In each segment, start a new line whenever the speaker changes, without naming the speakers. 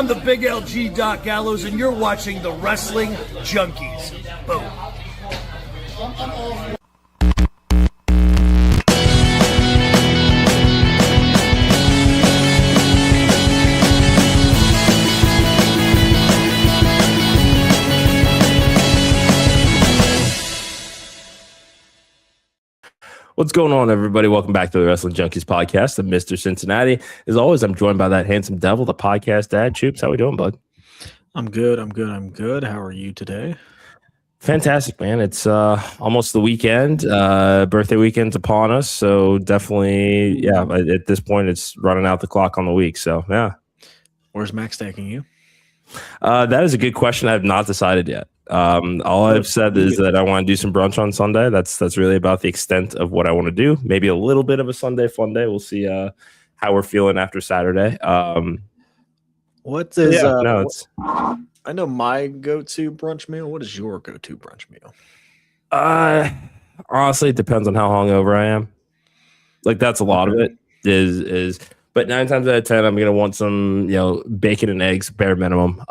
I'm the Big LG Doc Gallows, and you're watching the Wrestling Junkies. Boom.
What's going on, everybody? Welcome back to the Wrestling Junkies podcast. I'm Mr. Cincinnati. As always, I'm joined by that handsome devil, the podcast dad. Choops, how we doing, bud?
I'm good. How are you today?
Fantastic, man. It's almost the weekend. Birthday weekend's upon us. So definitely, yeah, at this point, it's running out the clock on the week. So, yeah.
Where's Max taking you?
That is a good question. I have not decided yet. All I've said is that I want to do some brunch on Sunday. That's really about the extent of what I want to do. Maybe a little bit of a Sunday fun day. We'll see how we're feeling after Saturday.
What is?
Yeah,
I know my go-to brunch meal. What is your go-to brunch meal?
Honestly, it depends on how hungover I am. Like that's a lot of it. Is but 9 times out of 10, I'm gonna want some bacon and eggs, bare minimum.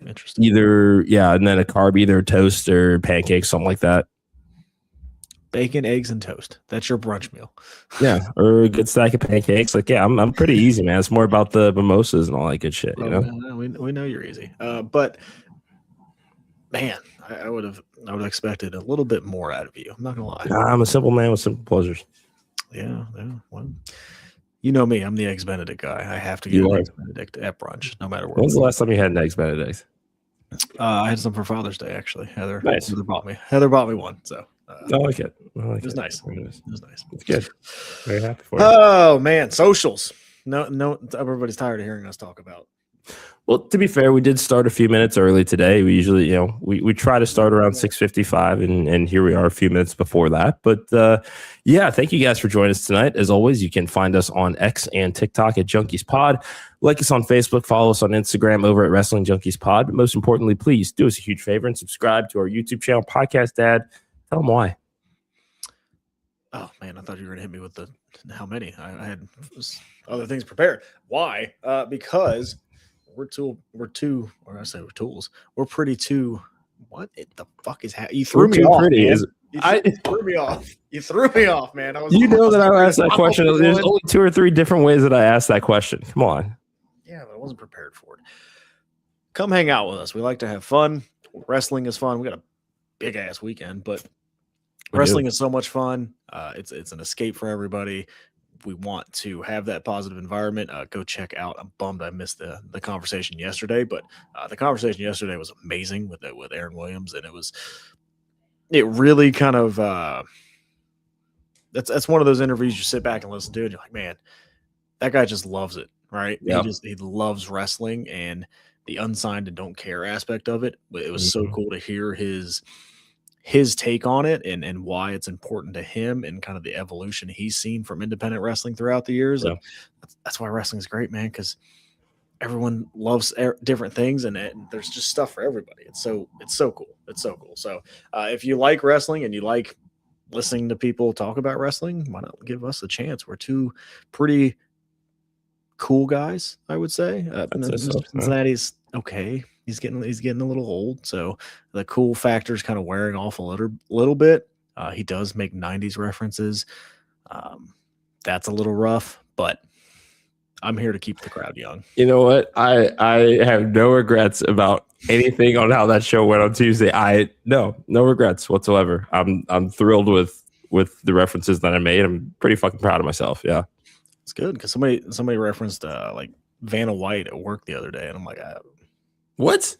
Interesting.
And then a carb, either toast or pancakes, something like that.
Bacon, eggs, and toast. That's your brunch meal.
Yeah, or a good stack of pancakes. Like, yeah, I'm pretty easy, man. It's more about the mimosas and all that good shit, you know?
We know you're easy. But man, I would have expected a little bit more out of you. I'm not gonna lie.
I'm a simple man with simple pleasures.
Yeah. Well, you know me. I'm the Eggs Benedict guy. I have to get Eggs Benedict at brunch, no matter what.
When's the last time you had an Eggs Benedict?
I had some for Father's Day, actually. Heather bought me one. So
I like it.
It was nice. It was nice.
It's good. Very happy for you.
Oh man, socials. No, everybody's tired of hearing us talk about.
Well, to be fair, we did start a few minutes early today. We usually, we try to start around 6:55, and here we are a few minutes before that. But thank you guys for joining us tonight. As always, you can find us on X and TikTok at Junkies Pod. Like us on Facebook, follow us on Instagram over at Wrestling Junkies Pod. But most importantly, please do us a huge favor and subscribe to our YouTube channel, Podcast Dad. Tell them why.
Oh man, I thought you were gonna hit me with the how many. I had other things prepared. Why? Because we're pretty too. What the fuck is happening? You threw me off. You threw me off. You threw me off, man. I
asked that question. There's only 2 or 3 different ways that I asked that question. Come on.
Yeah, but I wasn't prepared for it. Come hang out with us. We like to have fun. Wrestling is fun. We got a big ass weekend, but wrestling is so much fun. It's an escape for everybody. We want to have that positive environment. Go check out. I'm bummed I missed the conversation yesterday, but the conversation yesterday was amazing with Aaron Williams, and it really kind of that's one of those interviews you sit back and listen to, and you're like, man, that guy just loves it, right?
Yep.
He loves wrestling and the unsigned and don't care aspect of it. It was so cool to hear his take on it and why it's important to him and kind of the evolution he's seen from independent wrestling throughout the years.
Yeah.
That's why wrestling is great, man, because everyone loves different things and there's just stuff for everybody. It's so cool. It's so cool. So if you like wrestling and you like listening to people talk about wrestling, why not give us a chance? We're 2 pretty cool guys, I would say. Cincinnati's okay. He's getting a little old, so the cool factor is kind of wearing off a little bit. He does make 90s references. That's a little rough, but I'm here to keep the crowd young.
You know what? I have no regrets about anything on how that show went on Tuesday. No regrets whatsoever. I'm thrilled with the references that I made. I'm pretty fucking proud of myself. Yeah,
it's good because somebody referenced like Vanna White at work the other day, and I'm like,
what?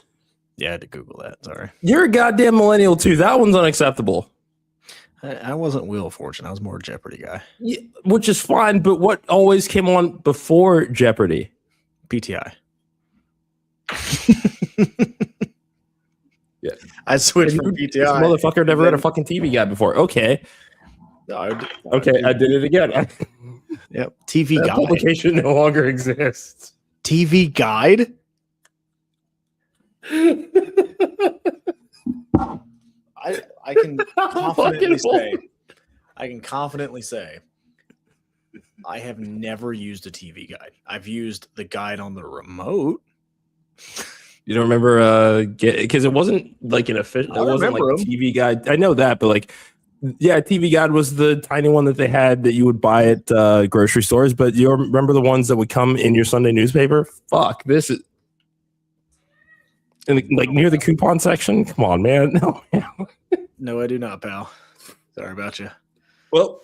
Yeah, I had to Google that. Sorry.
You're a goddamn millennial too. That one's unacceptable.
I wasn't Wheel of Fortune. I was more a Jeopardy guy.
Yeah, which is fine, but what always came on before Jeopardy?
PTI.
Yeah.
I switched from PTI.
This motherfucker never had a fucking TV guide before. Okay.
No,
I did it again.
Yep. TV
that
guide.
Publication no longer exists.
TV guide? I can confidently say I have never used a TV guide. I've used the guide on the remote.
You don't remember because it wasn't like an official, it wasn't like a TV guide. I know that, but like, yeah, TV guide was the tiny one that they had that you would buy at grocery stores. But you remember the ones that would come in your Sunday newspaper? Fuck, this is like near the coupon section. Come on, man.
No, I do not, pal. Sorry about you.
Well,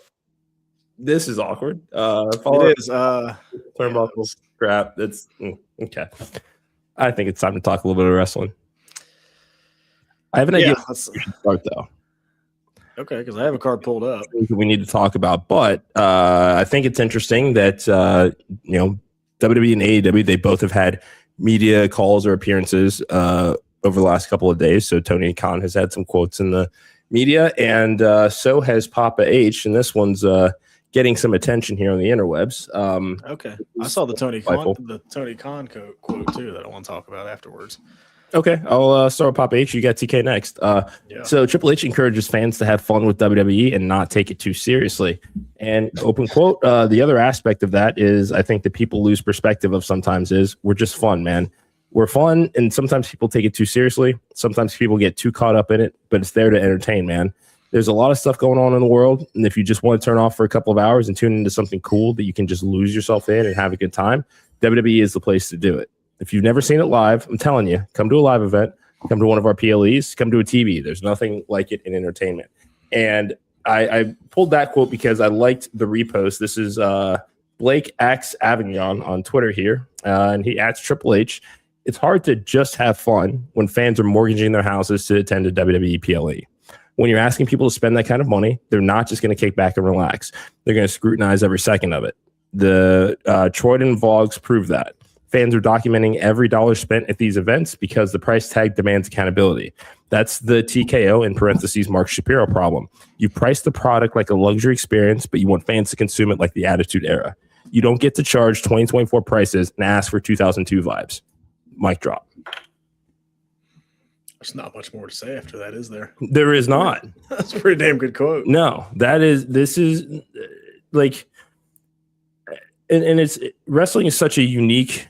this is awkward.
It is.
Turnbuckles crap. It's okay. I think it's time to talk a little bit of wrestling. I have an idea. Let's start though.
Okay, because I have a card pulled up.
We need to talk about, but I think it's interesting that WWE and AEW, they both have had media calls or appearances over the last couple of days. So Tony Khan has had some quotes in the media, and so has Papa H, and this one's getting some attention here on the interwebs.
Okay, I saw the Tony Khan quote too that I want to talk about afterwards.
Okay, I'll start with Papa H. You got TK next. So Triple H encourages fans to have fun with WWE and not take it too seriously. And open quote, the other aspect of that is I think that people lose perspective of sometimes is we're just fun, man. We're fun, and sometimes people take it too seriously. Sometimes people get too caught up in it, but it's there to entertain, man. There's a lot of stuff going on in the world, and if you just want to turn off for a couple of hours and tune into something cool that you can just lose yourself in and have a good time, WWE is the place to do it. If you've never seen it live, I'm telling you, come to a live event, come to one of our PLEs, come to a TV. There's nothing like it in entertainment. And I pulled that quote because I liked the repost. This is Blake X Avignon on Twitter here, and he adds Triple H. It's hard to just have fun when fans are mortgaging their houses to attend a WWE PLE. When you're asking people to spend that kind of money, they're not just going to kick back and relax. They're going to scrutinize every second of it. The Troyden vlogs prove that. Fans are documenting every dollar spent at these events because the price tag demands accountability. That's the TKO, in parentheses, Mark Shapiro problem. You price the product like a luxury experience, but you want fans to consume it like the Attitude Era. You don't get to charge 2024 prices and ask for 2002 vibes. Mic drop.
There's not much more to say after that, is there?
There is not.
That's a pretty damn good quote.
No, this is like, and it's wrestling is such a unique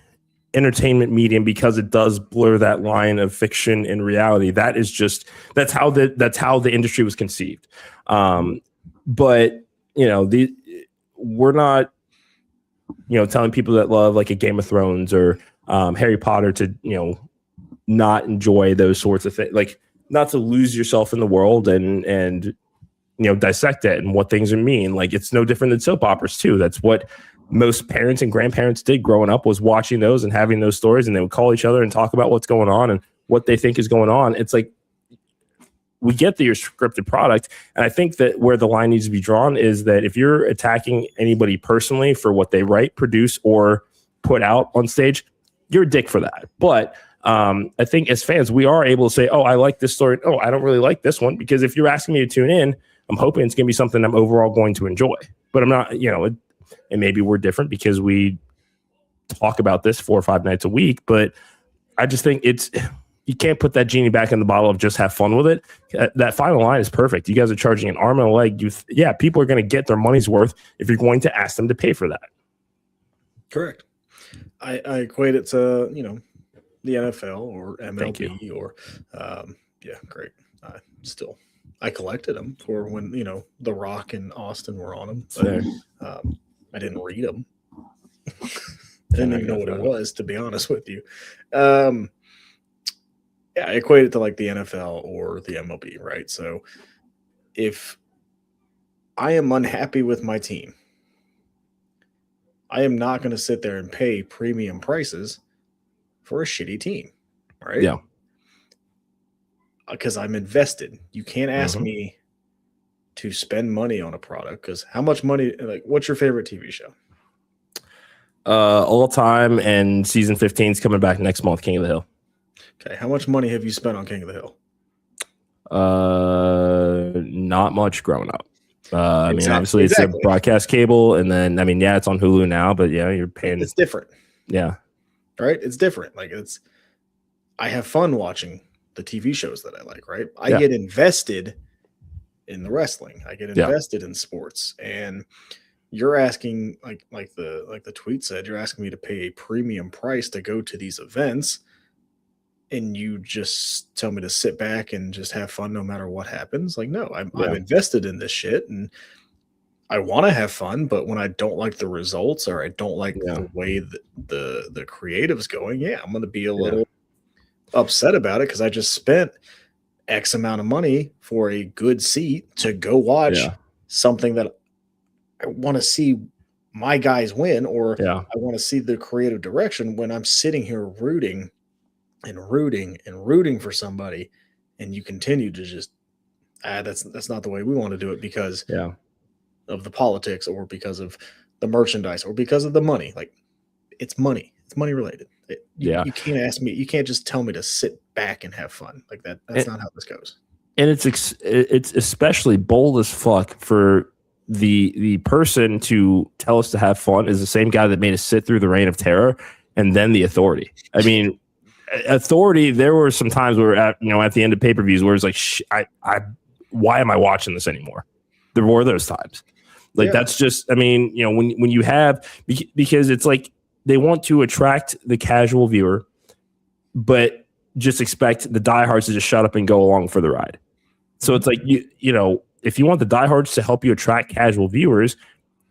entertainment medium because it does blur that line of fiction and reality. That's how the industry was conceived. But we're not telling people that love like a Game of Thrones or Harry Potter to not enjoy those sorts of things, like not to lose yourself in the world and dissect it and what things mean. Like it's no different than soap operas too. That's what most parents and grandparents did growing up, was watching those and having those stories, and they would call each other and talk about what's going on and what they think is going on. It's like, we get that you're scripted product. And I think that where the line needs to be drawn is that if you're attacking anybody personally for what they write, produce, or put out on stage, you're a dick for that. But I think as fans, we are able to say, oh, I like this story. Oh, I don't really like this one. Because if you're asking me to tune in, I'm hoping it's going to be something I'm overall going to enjoy. But I'm not, and maybe we're different because we talk about this 4 or 5 nights a week. But I just think you can't put that genie back in the bottle of just have fun with it. That final line is perfect. You guys are charging an arm and a leg. People are going to get their money's worth if you're going to ask them to pay for that.
Correct. I equate it to, the NFL or MLB or, great. I collected them for when, The Rock and Austin were on them. But, I didn't read them. I didn't even know what it was, to be honest with you. I equate it to like the NFL or the MLB, right? So if I am unhappy with my team, I am not going to sit there and pay premium prices for a shitty team, right?
Yeah.
Because I'm invested. You can't ask me to spend money on a product because how much money, like, what's your favorite TV show?
All time, and season 15 is coming back next month, King of the Hill.
Okay. How much money have you spent on King of the Hill?
Not much growing up. I mean, obviously it's a broadcast cable, and then, it's on Hulu now, but you're paying.
It's different.
Yeah.
Right? It's different. Like I have fun watching the TV shows that I like, right? I get invested in the wrestling. I get invested in sports. And you're asking like the tweet said, you're asking me to pay a premium price to go to these events, and you just tell me to sit back and just have fun no matter what happens. Like, no, I'm invested in this shit, and I want to have fun, but when I don't like the results or I don't like the way that the creative's going, I'm going to be a little upset about it because I just spent X amount of money for a good seat to go watch something that I want to see my guys win, or I want to see the creative direction, when I'm sitting here rooting for somebody, and you continue to just that's not the way we want to do it because of the politics, or because of the merchandise, or because of the money. Like, it's money related. You can't ask me, you can't just tell me to sit back and have fun like that. That's not how this goes.
And it's especially bold as fuck for the person to tell us to have fun is the same guy that made us sit through the Reign of Terror and then the Authority. I mean, Authority, there were some times where at the end of pay-per-views where it's like, why am I watching this anymore? There were those times. Like, that's just, I mean, when you have, because it's like they want to attract the casual viewer, but just expect the diehards to just shut up and go along for the ride. So it's like, if you want the diehards to help you attract casual viewers,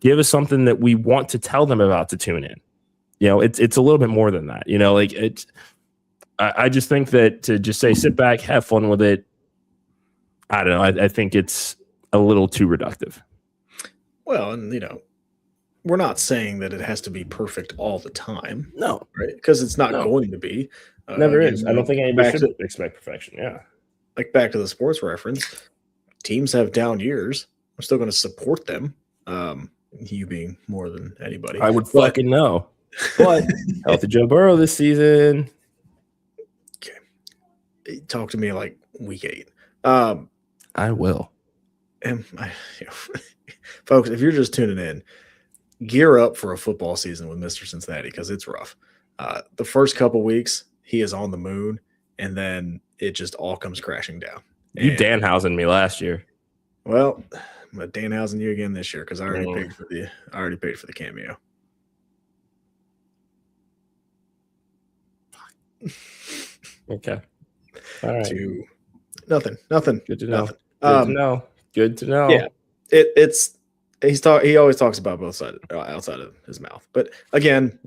give us something that we want to tell them about to tune in. It's a little bit more than that. Like, it's, I just think that to just say, sit back, have fun with it, I don't know. I think it's a little too reductive.
Well, and we're not saying that it has to be perfect all the time.
No,
right? Because it's not going to be.
Never is. I don't think anybody should expect perfection. Yeah.
Like, back to the sports reference, teams have down years. I'm still going to support them. You being more than anybody.
I would fucking know. But healthy Joe Burrow this season.
Okay. Talk to me like week 8.
I will.
And folks, if you're just tuning in, gear up for a football season with Mr. Cincinnati, because it's rough. The first couple weeks, he is on the moon, and then it just all comes crashing down.
You Danhausen me last year.
Well, I'm gonna Danhausen you again this year because I already paid for the cameo.
Okay. All right.
Nothing.
Good to know.
Nothing.
Good to know.
Yeah. He always talks about both sides outside of his mouth. But again,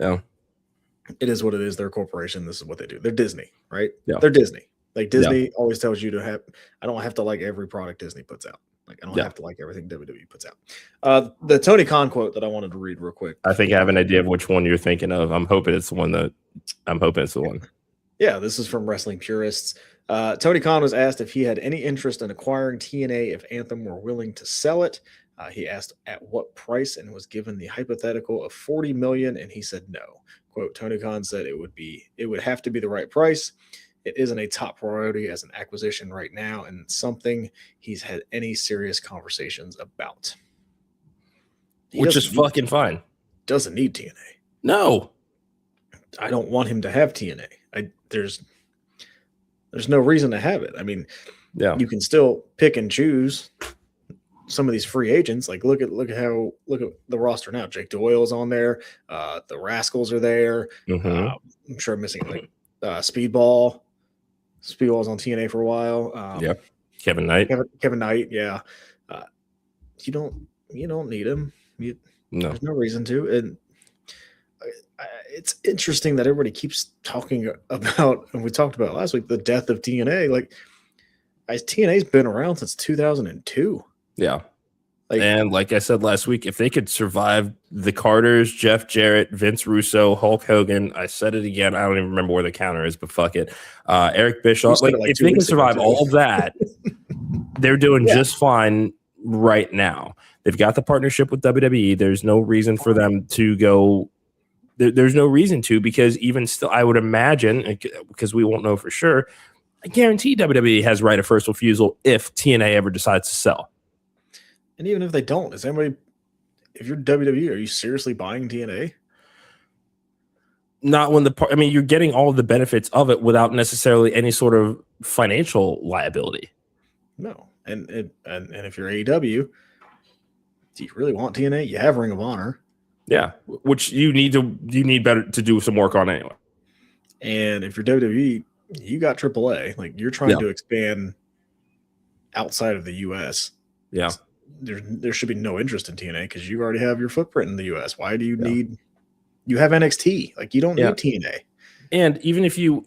it is what it is. They're a corporation. This is what they do. They're Disney, right? Yeah. They're Disney. Like, Disney always tells you I don't have to like every product Disney puts out. Like, I don't have to like everything WWE puts out. The Tony Khan quote that I wanted to read real quick.
I think I have an idea of which one you're thinking of. I'm hoping it's the one.
Yeah, this is from Wrestling Purists. Tony Khan was asked if he had any interest in acquiring TNA if Anthem were willing to sell it. He asked at what price and was given the hypothetical of $40 million, and he said no. Quote, Tony Khan said it would have to be the right price. It isn't a top priority as an acquisition right now, and something he's had any serious conversations about.
Which is fucking fine.
Doesn't need TNA.
No.
I don't want him to have TNA. There's no reason to have it. I mean, you can still pick and choose some of these free agents. Like, look at the roster now. Jake Doyle's on there. The Rascals are there. I'm sure I'm missing Speedball. Speedball's on TNA for a while.
Kevin Knight.
Kevin Knight. Yeah. You don't need him. There's no reason to. And it's interesting that everybody keeps talking about, and we talked about last week, the death of TNA. Like, TNA's been around since 2002.
Yeah. And like I said last week, if they could survive the Carters, Jeff Jarrett, Vince Russo, Hulk Hogan, I said it again, I don't even remember where the counter is, but fuck it. Eric Bischoff, if they can survive all of that, they're doing just fine right now. They've got the partnership with WWE. There's no reason for them to go. There's no reason to, because even still, I would imagine, because we won't know for sure, I guarantee WWE has right of first refusal if TNA ever decides to sell.
And even if they don't, if you're WWE, are you seriously buying TNA?
Not when you're getting all of the benefits of it without necessarily any sort of financial liability.
No. And if you're AEW, Do you really want TNA? You have Ring of Honor.
Yeah, which you need better to do some work on anyway.
And if you're WWE, you got AAA. Like, you're trying to expand outside of the US.
Yeah.
There should be no interest in TNA because you already have your footprint in the US. Why do you need? You have NXT. Like, you don't need TNA.
And even if you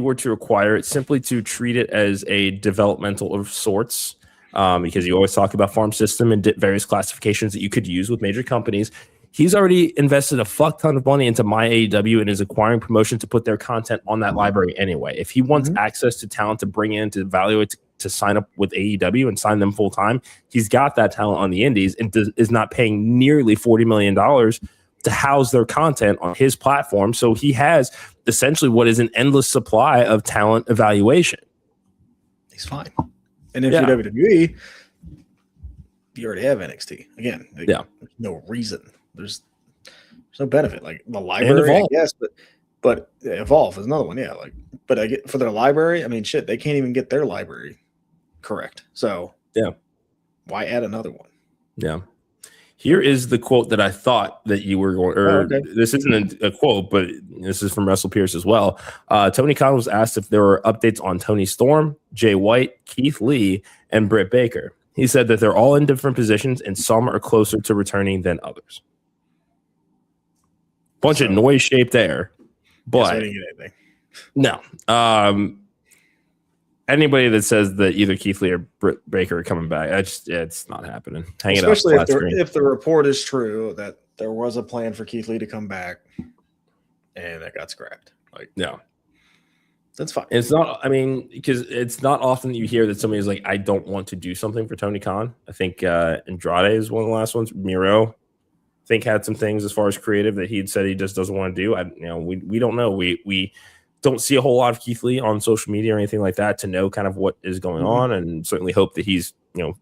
were to acquire it, simply to treat it as a developmental of sorts, because you always talk about farm system and various classifications that you could use with major companies. He's already invested a fuck ton of money into my AEW and is acquiring promotion to put their content on that library anyway. If he wants access to talent to bring in, to evaluate, to sign up with AEW and sign them full time, he's got that talent on the indies and is not paying nearly $40 million to house their content on his platform. So he has essentially what is an endless supply of talent evaluation.
He's fine. And if you're WWE, you already have NXT. Again, there's no reason. There's no benefit. Like, the library, yes, but Evolve is another one. Yeah, like, but I get for their library. I mean, shit, they can't even get their library correct. So why add another one?
Yeah. Here is the quote that I thought that you were going. This isn't a quote, but this is from Russell Pierce as well. Tony Khan was asked if there were updates on Tony Storm, Jay White, Keith Lee, and Britt Baker. He said that they're all in different positions and some are closer to returning than others. Bunch of noise shape there, but
I didn't get anything.
No. Anybody that says that either Keith Lee or Britt Baker are coming back, it's not happening. Hang
Especially
it up.
if the report is true that there was a plan for Keith Lee to come back and that got scrapped. Like,
no,
that's fine.
It's not. I mean, because it's not often that you hear that somebody's like, I don't want to do something for Tony Khan. I think Andrade is one of the last ones. Miro, I think, had some things as far as creative that he'd said he just doesn't want to do. We don't know. We don't see a whole lot of Keith Lee on social media or anything like that to know kind of what is going on, and certainly hope that he's,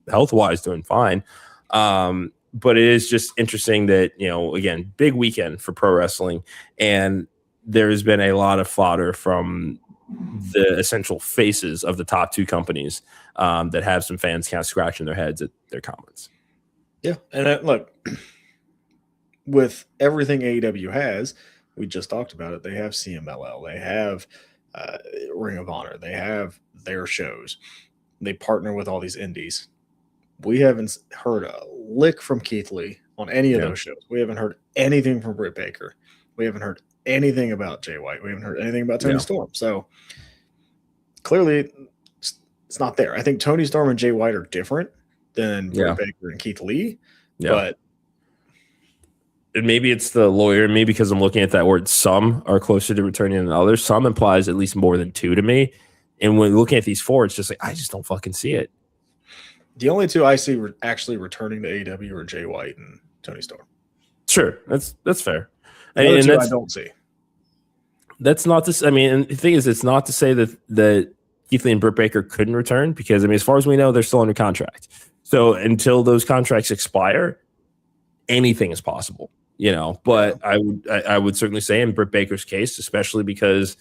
health wise doing fine. But it is just interesting that, again, big weekend for pro wrestling, and there's been a lot of fodder from the essential faces of the top two companies that have some fans kind of scratching their heads at their comments.
Yeah. And look, with everything AEW has, we just talked about it. They have CMLL. They have Ring of Honor. They have their shows. They partner with all these indies. We haven't heard a lick from Keith Lee on any of those shows. We haven't heard anything from Britt Baker. We haven't heard anything about Jay White. We haven't heard anything about Tony Storm. So clearly it's not there. I think Tony Storm and Jay White are different than Britt Baker and Keith Lee. But
and maybe it's the lawyer, maybe because I'm looking at that word, some are closer to returning than others. Some implies at least more than two to me. And when looking at these four, it's just like, I just don't fucking see it.
The only two I see actually returning to AEW are Jay White and Tony Storm.
Sure. That's fair.
I don't see.
That's not this. I mean, and the thing is, it's not to say that Keith Lee and Britt Baker couldn't return, because, I mean, as far as we know, they're still under contract. So until those contracts expire, anything is possible. But I would certainly say in Britt Baker's case, especially because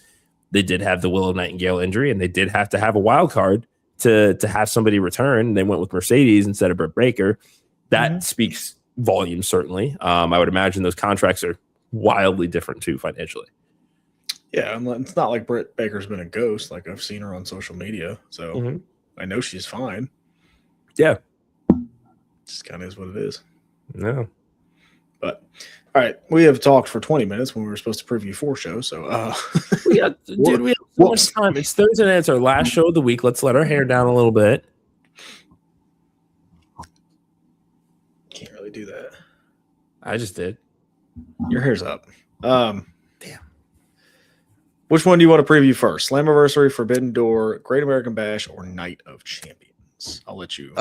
they did have the Willow Nightingale injury and they did have to have a wild card to have somebody return. They went with Mercedes instead of Britt Baker. That speaks volumes, certainly. I would imagine those contracts are wildly different too financially.
Yeah, it's not like Britt Baker's been a ghost. Like, I've seen her on social media, so I know she's fine.
Yeah,
just kind of is what it is.
No.
But all right, we have talked for 20 minutes when we were supposed to preview 4 shows. So
we have so much time. It's Thursday night. It's our last show of the week. Let's let our hair down a little bit.
Can't really do that.
I just did.
Your hair's up.
Damn.
Which one do you want to preview first? Slammiversary, Forbidden Door, Great American Bash, or Night of Champions? I'll let you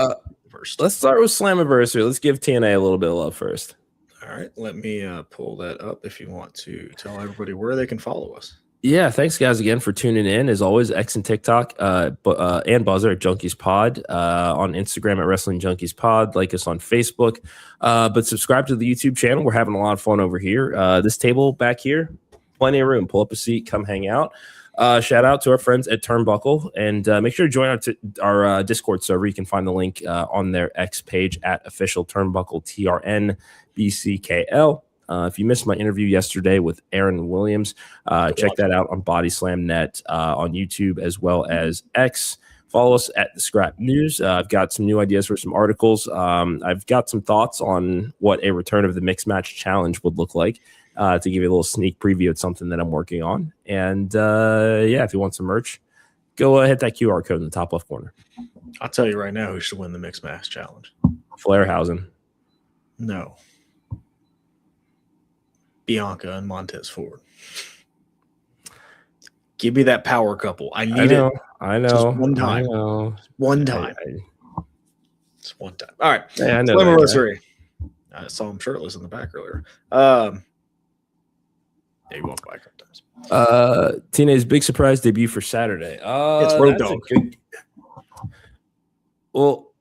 first.
Let's start with Slammiversary. Let's give TNA a little bit of love first.
All right, let me pull that up if you want to tell everybody where they can follow us.
Yeah, thanks guys again for tuning in. As always, X and TikTok, and Buzzer at Junkies Pod, on Instagram at Wrestling Junkies Pod. Like us on Facebook, but subscribe to the YouTube channel. We're having a lot of fun over here. This table back here, plenty of room. Pull up a seat, come hang out. shout out to our friends at Turnbuckle, and make sure to join our Discord server. You can find the link on their X page at official Turnbuckle TRNBCKL. If you missed my interview yesterday with Aaron Williams, check that out on Body Slam Net on YouTube as well as X. Follow us at the Scrap News. I've got some new ideas for some articles. I've got some thoughts on what a return of the Mixed Match Challenge would look like, to give you a little sneak preview of something that I'm working on. And if you want some merch, go hit that QR code in the top left corner.
I'll tell you right now who should win the Mixed Match Challenge.
Flairhausen.
No. Bianca and Montez Ford. Give me that power couple. I need it.
I know.
Just one time. One time. Just one time. All right.
Yeah, I know.
Slammiversary. I saw him shirtless in the back earlier. Yeah, you walked by a couple times.
TNA's big surprise debut for Saturday.
It's Road Dogg.
Well,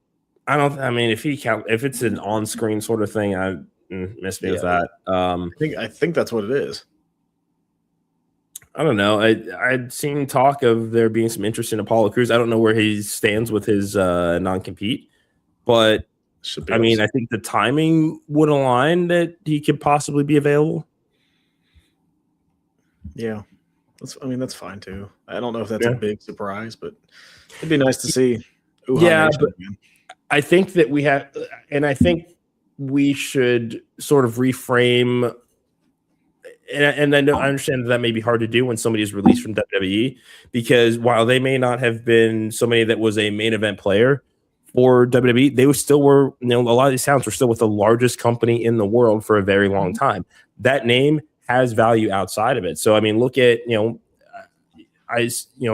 if it's an on-screen sort of thing, I miss me with that.
I think that's what it is.
I don't know. I'd seen talk of there being some interest in Apollo Crews. I don't know where he stands with his non-compete, but I think the timing would align that he could possibly be available.
Yeah, that's fine too. I don't know if that's a big surprise, but it'd be nice to see.
But I think that we have, and I think we should sort of reframe. And I understand that may be hard to do when somebody is released from WWE, because while they may not have been somebody that was a main event player for WWE, they still were, a lot of these talents were still with the largest company in the world for a very long time. That name has value outside of it. So, look at,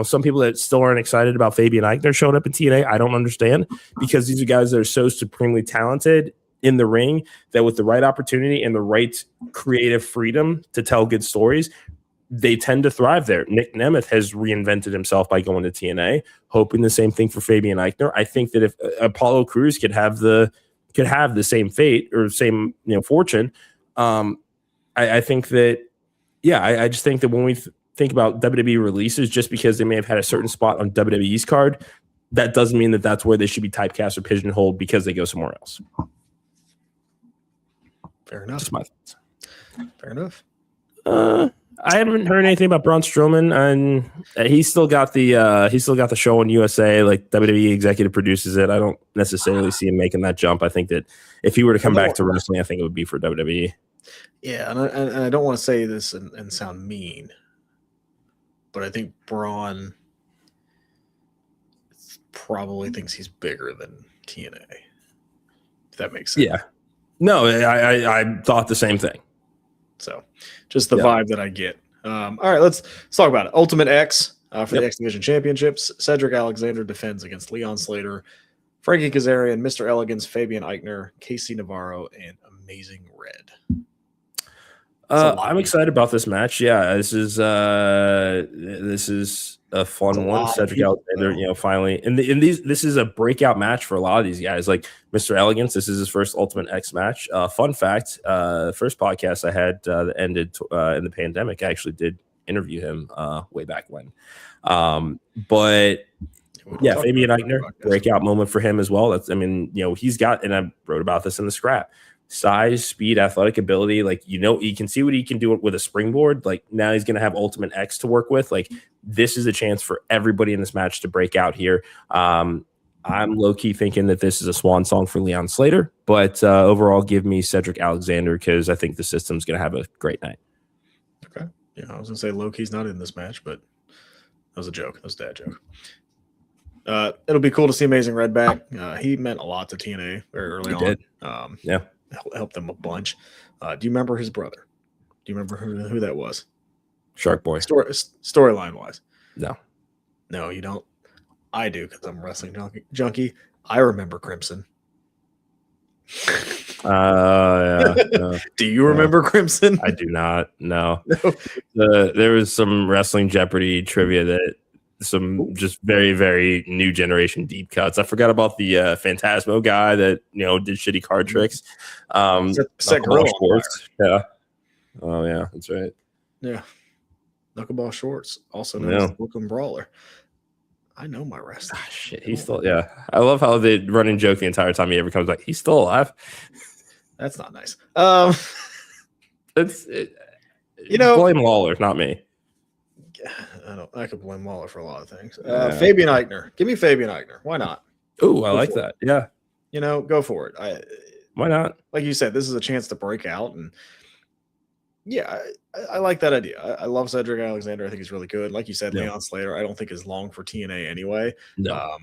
some people that still aren't excited about Fabian Eichner showing up in TNA. I don't understand, because these are guys that are so supremely talented in the ring that with the right opportunity and the right creative freedom to tell good stories, they tend to thrive there. Nick Nemeth has reinvented himself by going to TNA, hoping the same thing for Fabian Eichner. I think that if Apollo Crews could have the same fate or same fortune, I think that I just think that when we think about WWE releases, just because they may have had a certain spot on WWE's card, that doesn't mean that that's where they should be typecast or pigeonholed because they go somewhere else.
Fair enough.
Just my thoughts.
Fair enough.
I haven't heard anything about Braun Strowman, and he's still got the show on USA. Like, WWE executive produces it. I don't necessarily see him making that jump. I think that if he were to come back to wrestling, I think it would be for WWE.
Yeah, and I don't want to say this and sound mean, but I think Braun probably thinks he's bigger than TNA. If that makes sense.
Yeah. No, I thought the same thing.
So, just the vibe that I get. All right, let's talk about it. Ultimate X for the X Division Championships. Cedric Alexander defends against Leon Slater, Frankie Kazarian, Mr. Elegance, Fabian Eichner, Casey Navarro, and Amazing Red.
I'm excited about this match. Yeah, this is a fun one. Cedric Alexander, finally, and this is a breakout match for a lot of these guys. Like Mr. Elegance, this is his first Ultimate X match. Fun fact: first podcast I had that ended in the pandemic, I actually did interview him way back when. But yeah, Fabian Eichner, breakout moment for him as well. He's got, and I wrote about this in the scrap. Size, speed, athletic ability, you can see what he can do with a springboard. Like, now he's going to have Ultimate X to work with. Like, this is a chance for everybody in this match to break out here. I'm low-key thinking that this is a swan song for Leon Slater, but overall, give me Cedric Alexander, because I think the system's going to have a great night.
Okay. Yeah, I was going to say low-key's not in this match, but that was a joke. That was a dad joke. It'll be cool to see Amazing Red back. He meant a lot to TNA very early on.
Did.
Helped them a bunch. Do you remember his brother? Do you remember who that was?
Shark Boy.
Storyline wise.
No,
you don't. I do, because I'm a wrestling junkie. I remember Crimson. Do you remember Crimson?
I do not. No. There was some Wrestling Jeopardy trivia that some just very, very new generation deep cuts. I forgot about the Phantasmo guy that did shitty card tricks.
Set Gorilla
Sports. Yeah. Oh yeah, that's right.
Yeah. Knuckleball Shorts, also known as the Brooklyn Brawler. I know my wrestling.
Shit, he's still, yeah. I love how they running joke the entire time he ever comes back. He's still alive.
That's not nice.
Blame Lawler, not me.
I could blame Lawler for a lot of things. Fabian Eichner. Give me Fabian Eichner. Why not?
Oh, I like that. Yeah.
Go for it.
Why not?
Like you said, this is a chance to break out. And yeah, I like that idea. I love Cedric Alexander. I think he's really good. Like you said, Leon Slater, I don't think is long for TNA anyway.
No.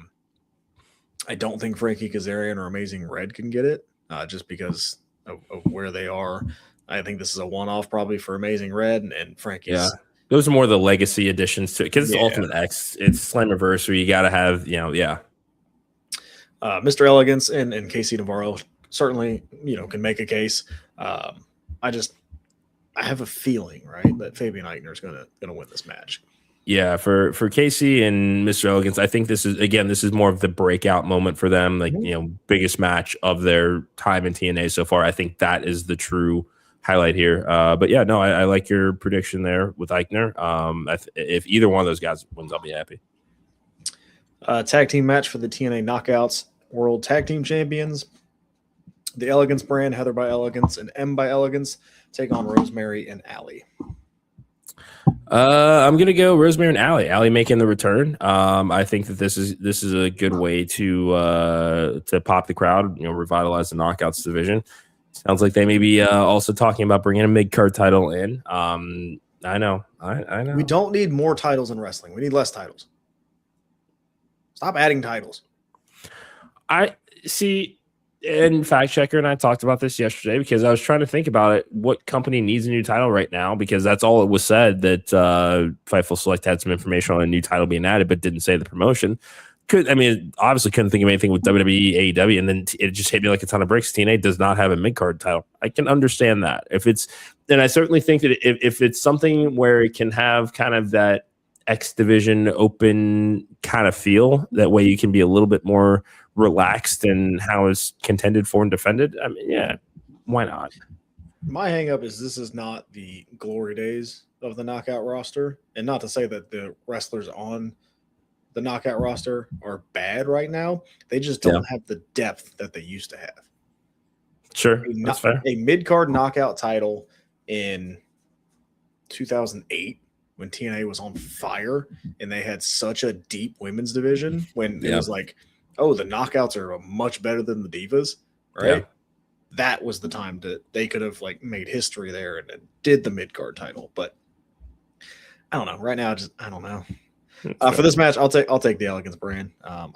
I don't think Frankie Kazarian or Amazing Red can get it just because of where they are. I think this is a one-off probably for Amazing Red and Frankie's.
Yeah. Those are more the legacy additions to it because it's Ultimate X. It's Slammiversary. You got to have,
Mr. Elegance and Casey Navarro certainly, can make a case. I have a feeling, right, that Fabian Eichner is gonna win this match.
Yeah, for Casey and Mr. Elegance, I think this is more of the breakout moment for them. Like, biggest match of their time in TNA so far. I think that is the true highlight here. But yeah, no, I like your prediction there with Eichner. If either one of those guys wins, I'll be happy.
Tag team match for the TNA Knockouts World Tag Team Champions. The Elegance brand, Heather by Elegance and M by Elegance, take on Rosemary and Allie.
I'm gonna go Rosemary and Allie. Allie making the return. I think that this is a good way to pop the crowd. Revitalize the Knockouts division. Sounds like they may be also talking about bringing a mid-card title in. I know.
We don't need more titles in wrestling. We need less titles. Stop adding titles.
I see. And Fact Checker and I talked about this yesterday because I was trying to think about it. What company needs a new title right now? Because that's all it was said that Fightful Select had some information on a new title being added, but didn't say the promotion. Obviously couldn't think of anything with WWE, AEW, and then it just hit me like a ton of bricks. TNA does not have a mid-card title. I can understand that. And I certainly think that if it's something where it can have kind of that X division open kind of feel, that way you can be a little bit more relaxed in how it's contended for and defended. Why not?
My hang up is this is not the glory days of the knockout roster, and not to say that the wrestlers on the knockout roster are bad right now. They just don't have the depth that they used to have.
Sure, that's fair.
A mid-card knockout title in 2008 when TNA was on fire and they had such a deep women's division when it was like, oh, the knockouts are much better than the divas, right? Yeah. That was the time that they could have made history there and did the mid-card title. But I don't know. Right now, I don't know. For this match, I'll take the Elegance brand. I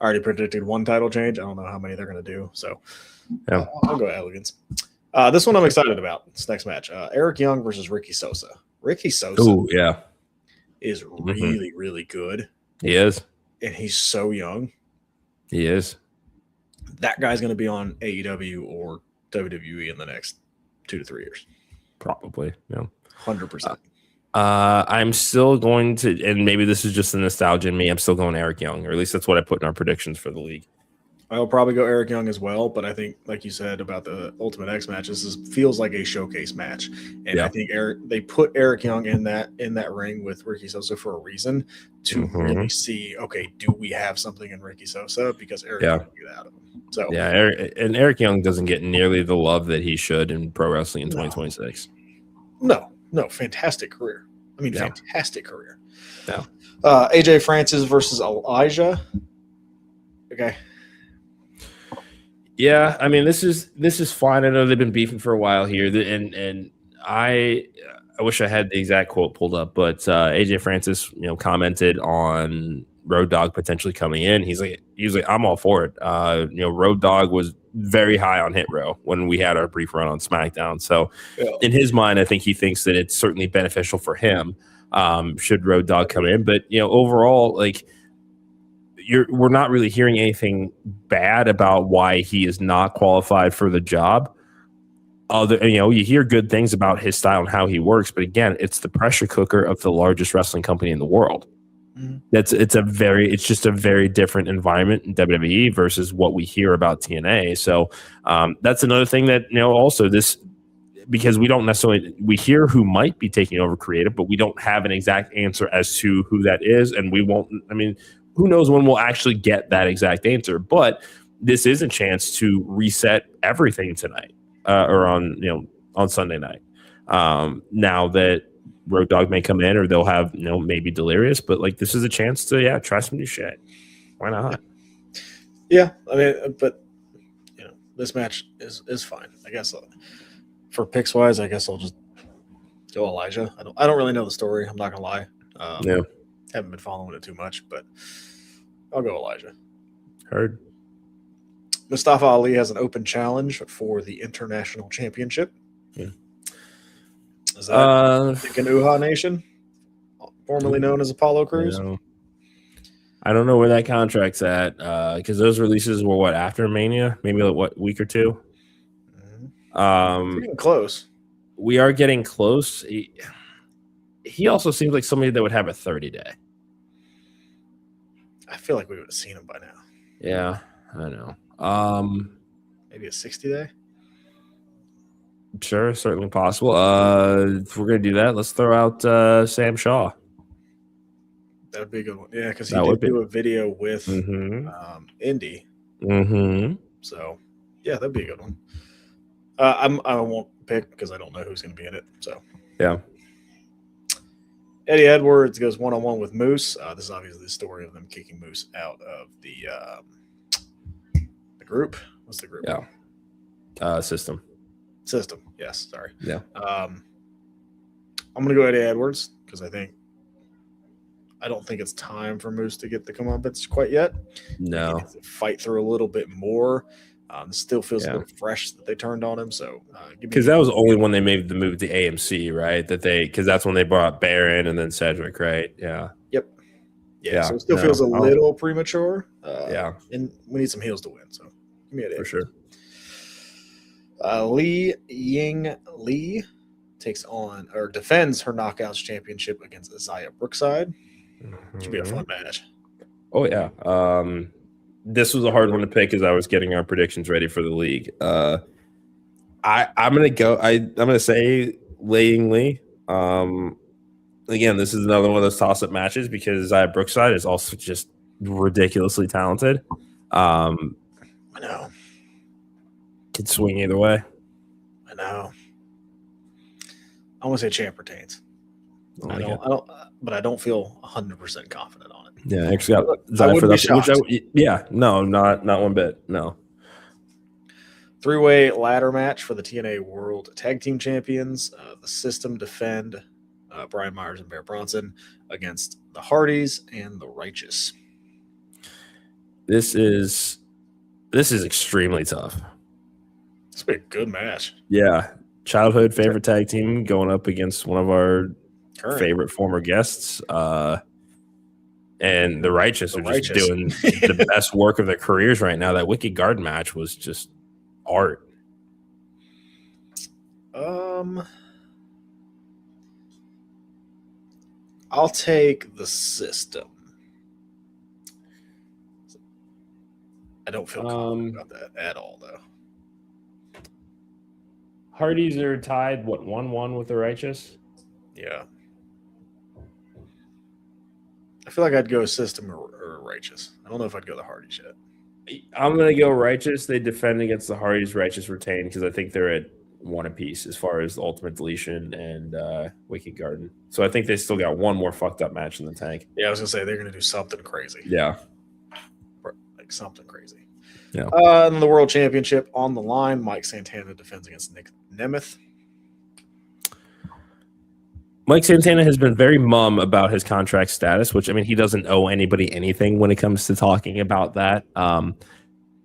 already predicted one title change. I don't know how many they're going to do. So I'll go Elegance. This one I'm excited about. This next match. Eric Young versus Ricky Sosa. Ricky Sosa is really, really good.
He is.
And he's so young.
He is.
That guy's going to be on AEW or WWE in the next 2 to 3 years.
Probably. Yeah.
100%.
I'm still going to, and maybe this is just the nostalgia in me, I'm still going Eric Young, or at least that's what I put in our predictions for the league.
I'll probably go Eric Young as well, but I think, like you said about the Ultimate X match, this feels like a showcase match, and I think they put Eric Young in that ring with Ricky Sosa for a reason to really see, okay, do we have something in Ricky Sosa? Because Eric Young can get out of him. So
Eric Young doesn't get nearly the love that he should in pro wrestling in 2026.
No, fantastic career. Fantastic career.
Yeah.
AJ Francis versus Elijah. Okay.
Yeah, this is fine. I know they've been beefing for a while here, and I wish I had the exact quote pulled up, but AJ Francis, commented on Road Dogg potentially coming in. He's like, I'm all for it. Road Dogg was very high on Hit Row when we had our brief run on SmackDown. So in his mind, I think he thinks that it's certainly beneficial for him should Road Dogg come in. But overall, we're not really hearing anything bad about why he is not qualified for the job. You hear good things about his style and how he works, but again, it's the pressure cooker of the largest wrestling company in the world. Mm-hmm. It's just a very different environment in WWE versus what we hear about TNA. So that's another thing that also this because we don't necessarily we hear who might be taking over creative, but we don't have an exact answer as to who that is, and we won't. I mean, who knows when we'll actually get that exact answer? But this is a chance to reset everything tonight, or on Sunday night. Now that Road Dogg may come in, or they'll have maybe Delirious, but like this is a chance to try some new shit. Why not?
Yeah, I mean, but this match is fine. I guess for picks wise, I guess I'll just go Elijah. I don't really know the story. I'm not gonna lie. Haven't been following it too much, but I'll go Elijah.
Heard.
Mustafa Ali has an open challenge for the International Championship.
Yeah.
Is that thinking Uha Nation, formerly known as Apollo Crews?
I don't know where that contract's at because those releases were what after Mania, maybe week or two.
Getting close.
We are getting close. He also seems like somebody that would have a 30-day.
I feel like we would have seen him by now.
Yeah, I know.
Maybe a 60-day.
Sure, certainly possible. If we're gonna do that, let's throw out Sam Shaw.
That would be a good one. Yeah, because he did do a video with Indy.
Mm-hmm.
So, yeah, that'd be a good one. I won't pick because I don't know who's going to be in it. So,
yeah.
Eddie Edwards goes one-on-one with Moose. This is obviously the story of them kicking Moose out of the group. What's the group?
Yeah. System.
Yes. Sorry.
Yeah.
I'm going to go Eddie Edwards because I don't think it's time for Moose to get the comeuppance quite yet.
No.
He needs to fight through a little bit more. Still feels a little fresh that they turned on him. So
because that was only when they made the move to AMC, right? Because that's when they brought Baron and then Cedric, right? Yeah.
Yep. Yeah. So it still feels a little premature. And we need some heels to win. So give me an
for sure.
Li Ying Lee takes on or defends her Knockouts championship against Isaiah Brookside. Should be a fun match.
Oh yeah. This was a hard one to pick as I was getting our predictions ready for the league. I'm gonna say Laying Lee. Again, this is another one of those toss-up matches because Isaiah Brookside is also just ridiculously talented.
I know.
Could swing either way.
I know. I want to say champ retains. I don't feel 100% confident on it.
Yeah, actually got Zai for that. Not one bit. No.
3-way ladder match for the TNA World Tag Team Champions. The System defend Brian Myers and Bear Bronson against the Hardys and the Righteous.
This is extremely tough.
This will be a good match.
Yeah. Childhood favorite tag team going up against one of our favorite former guests. And the Righteous are just doing the best work of their careers right now. That Wicked Garden match was just art.
I'll take the System. I don't feel confident about that at all, though.
Hardys are tied, 1-1 with the Righteous?
Yeah. I feel like I'd go System or Righteous. I don't know if I'd go the Hardys yet.
I'm going to go Righteous. They defend against the Hardys. Righteous retain because I think they're at one apiece as far as the Ultimate Deletion and Wicked Garden. So I think they still got one more fucked up match in the tank.
Yeah, I was going to say they're going to do something crazy.
Yeah.
Like something crazy.
Yeah.
And the World Championship on the line. Mike Santana defends against Nick Nemeth.
Mike Santana has been very mum about his contract status, which, I mean, he doesn't owe anybody anything when it comes to talking about that.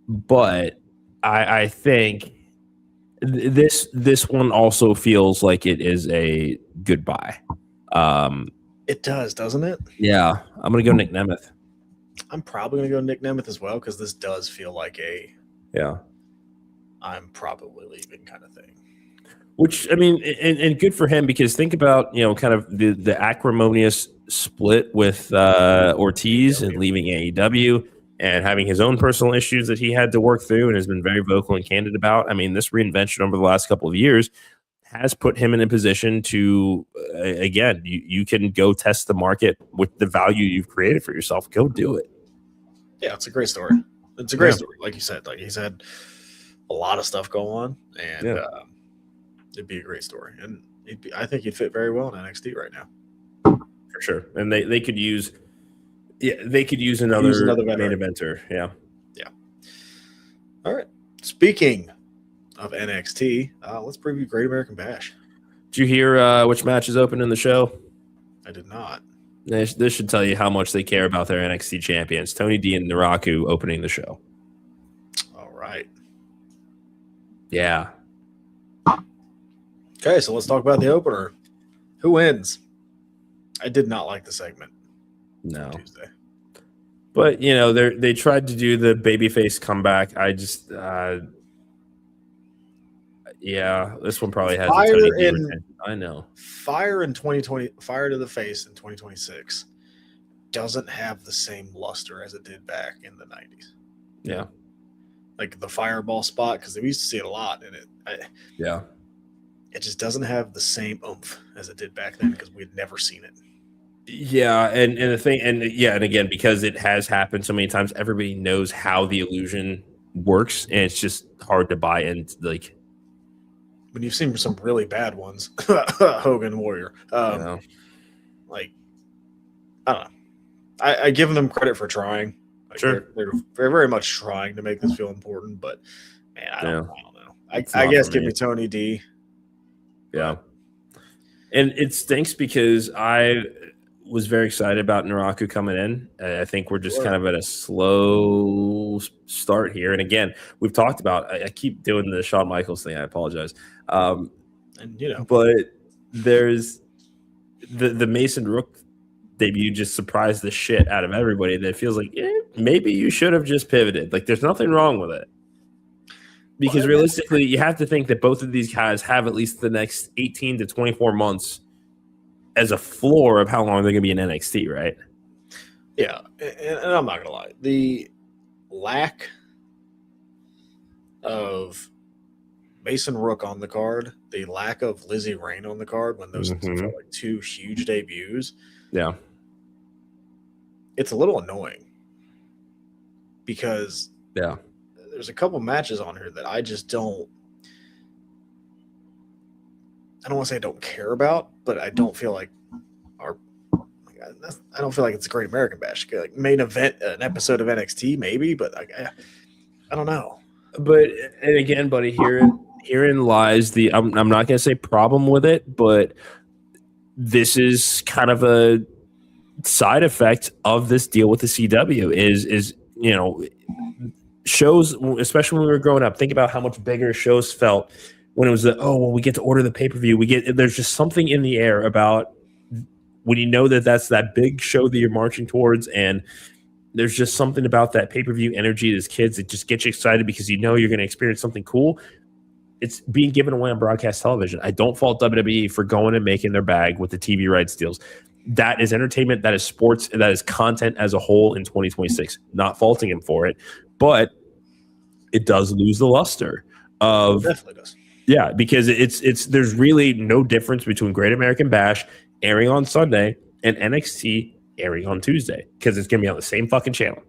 But I think this one also feels like it is a goodbye.
It does, doesn't it?
Yeah. I'm going to go Nick Nemeth.
I'm probably going to go Nick Nemeth as well because this does feel like I'm probably leaving kind of thing.
Which, I mean, and good for him because think about, kind of the acrimonious split with Ortiz and leaving AEW and having his own personal issues that he had to work through and has been very vocal and candid about. I mean, this reinvention over the last couple of years has put him in a position to, again, you can go test the market with the value you've created for yourself. Go do it.
Yeah, it's a great story. It's a great story. Like you said, like he's had a lot of stuff go on, and it'd be a great story. And I think he'd fit very well in NXT right now.
For sure. And they could use another main eventer. Yeah.
Yeah. All right. Speaking of NXT, let's preview Great American Bash.
Did you hear which matches open in the show?
I did not.
This should tell you how much they care about their NXT champions. Tony D and Naraku opening the show.
All right.
Yeah.
Okay, so let's talk about the opener. Who wins? I did not like the segment.
No.
Tuesday.
But, they tried to do the babyface comeback. I just, this one probably has I know.
Fire in 2020, Fire to the Face in 2026 doesn't have the same luster as it did back in the 90s.
Yeah.
Like the fireball spot, because we used to see it a lot in it. It just doesn't have the same oomph as it did back then because we'd never seen it.
Yeah, and the thing, and again, because it has happened so many times, everybody knows how the illusion works, and it's just hard to buy into. Like,
when you've seen some really bad ones, Hogan Warrior, like, I don't know. I give them credit for trying. Like,
sure,
they're very much trying to make this feel important, but man, I don't know. I guess give me Tony D.
Yeah, and it stinks because I was very excited about Naraku coming in. I think we're just kind of at a slow start here. And again, we've talked about, I keep doing the Shawn Michaels thing. I apologize. But there's the Mason Rook debut just surprised the shit out of everybody. That feels like maybe you should have just pivoted. Like there's nothing wrong with it. Because realistically, you have to think that both of these guys have at least the next 18 to 24 months as a floor of how long they're going to be in NXT, right?
Yeah, and I'm not going to lie. The lack of Mason Rook on the card, the lack of Lizzie Rain on the card when those felt like two huge debuts.
Yeah.
It's a little annoying because there's a couple matches on here that I just don't want to say I don't care about, but I don't feel like I don't feel like it's a Great American Bash. Like main event, an episode of NXT, maybe, but I don't know.
But and again, buddy, herein lies the I'm not going to say problem with it, but this is kind of a side effect of this deal with the CW. Is shows, especially when we were growing up. Think about how much bigger shows felt when it was we get to order the pay-per-view. There's just something in the air about when you know that's that big show that you're marching towards, and there's just something about that pay-per-view energy as kids that just gets you excited because you know you're going to experience something cool. It's being given away on broadcast television. I don't fault WWE for going and making their bag with the TV rights deals. That is entertainment, that is sports, and that is content as a whole in 2026. Not faulting him for it, but it does lose the luster of.
It definitely does.
Yeah, because it's there's really no difference between Great American Bash airing on Sunday and NXT airing on Tuesday because it's going to be on the same fucking channel.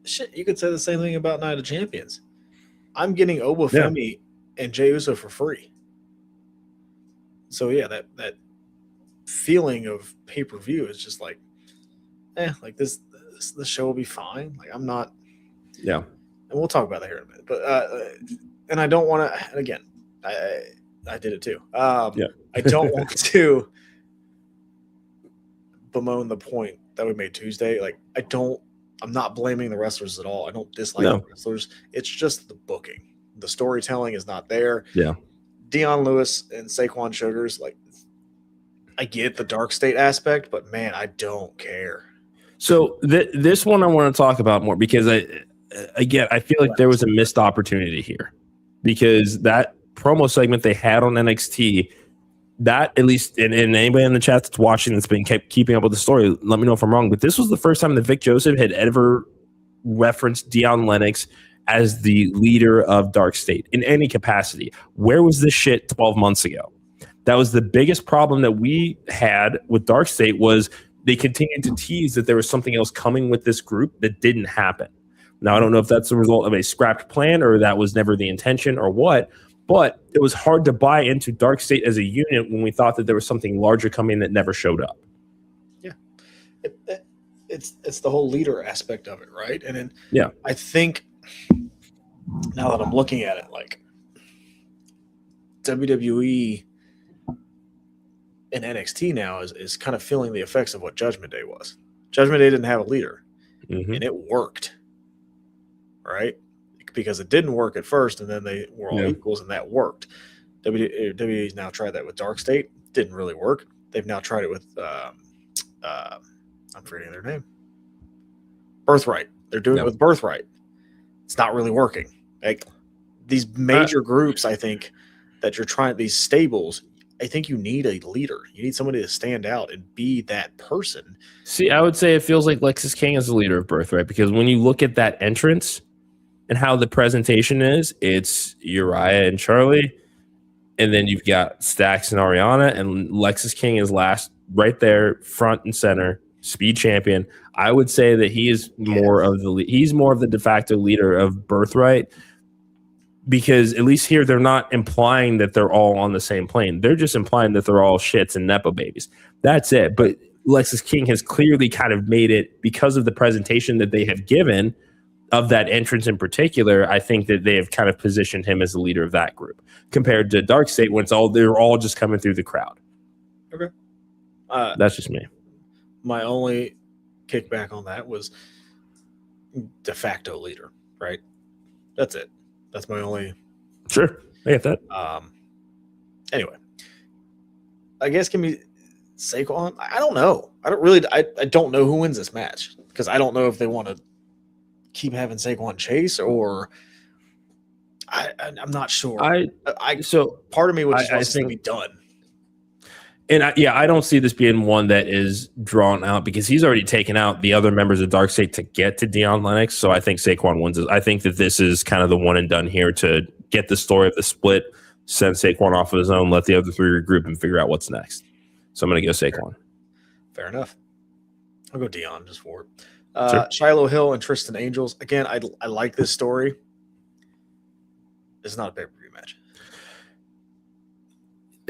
Shit, you could say the same thing about Night of Champions. I'm getting Obafemi and Jey Uso for free. So yeah, that feeling of pay-per-view is just like, like this show will be fine. Like I'm not.
Yeah.
And we'll talk about that here in a minute. But and I don't want to. Again, I did it too. I don't want to bemoan the point that we made Tuesday. Like I'm not blaming the wrestlers at all. I don't dislike the wrestlers. It's just the booking. The storytelling is not there.
Yeah.
Dion Lewis and Saquon Sugars, like I get the dark state aspect, but man, I don't care.
So this one I want to talk about more because I feel like there was a missed opportunity here because that promo segment they had on NXT, that at least, and anybody in the chat that's watching that's been keeping up with the story, let me know if I'm wrong, but this was the first time that Vic Joseph had ever referenced Deion Lennox as the leader of Dark State in any capacity. Where was this shit 12 months ago? That was the biggest problem that we had with Dark State, was they continued to tease that there was something else coming with this group that didn't happen. Now, I don't know if that's a result of a scrapped plan or that was never the intention or what, but it was hard to buy into Dark State as a unit when we thought that there was something larger coming that never showed up.
Yeah. It's the whole leader aspect of it, right? And then
yeah,
I think now that I'm looking at it, like WWE and NXT now is kind of feeling the effects of what Judgment Day was. Judgment Day didn't have a leader, and it worked, right? Because it didn't work at first, and then they were all equals, and that worked. WWE's now tried that with Dark State. Didn't really work. They've now tried it with I'm forgetting their name. Birthright. They're doing it with Birthright. It's not really working. Like these major groups, I think that you're trying, these stables, I think you need a leader. You need somebody to stand out and be that person.
See, I would say it feels like Lexis King is the leader of Birthright, because when you look at that entrance and how the presentation is, it's Uriah and Charlie, and then you've got Stax and Ariana, and Lexis King is last, right there, front and center, speed champion. I would say that he is more of the de facto leader of Birthright, because at least here they're not implying that they're all on the same plane. They're just implying that they're all shits and nepo babies. That's it. But Lexis King has clearly kind of made it, because of the presentation that they have given of that entrance in particular. I think that they have kind of positioned him as the leader of that group, compared to Dark State, when they're all just coming through the crowd.
Okay.
That's just me.
My only kickback on that was de facto leader, right? That's it. That's my only.
Sure, I get that.
Anyway, I guess give me Saquon. I don't know. I don't know who wins this match, because I don't know if they want to keep having Saquon chase, or I'm not sure. So
part of me was just to be done. And I don't see this being one that is drawn out, because he's already taken out the other members of Dark State to get to Deion Lennox. So I think Saquon wins it. I think that this is kind of the one and done here to get the story of the split, send Saquon off of his own, let the other three regroup and figure out what's next. So I'm going to go Saquon.
Fair enough. I'll go Deion just for it.
Sure.
Shiloh Hill and Tristan Angels. Again, I like this story. It's not a pay-per-view match.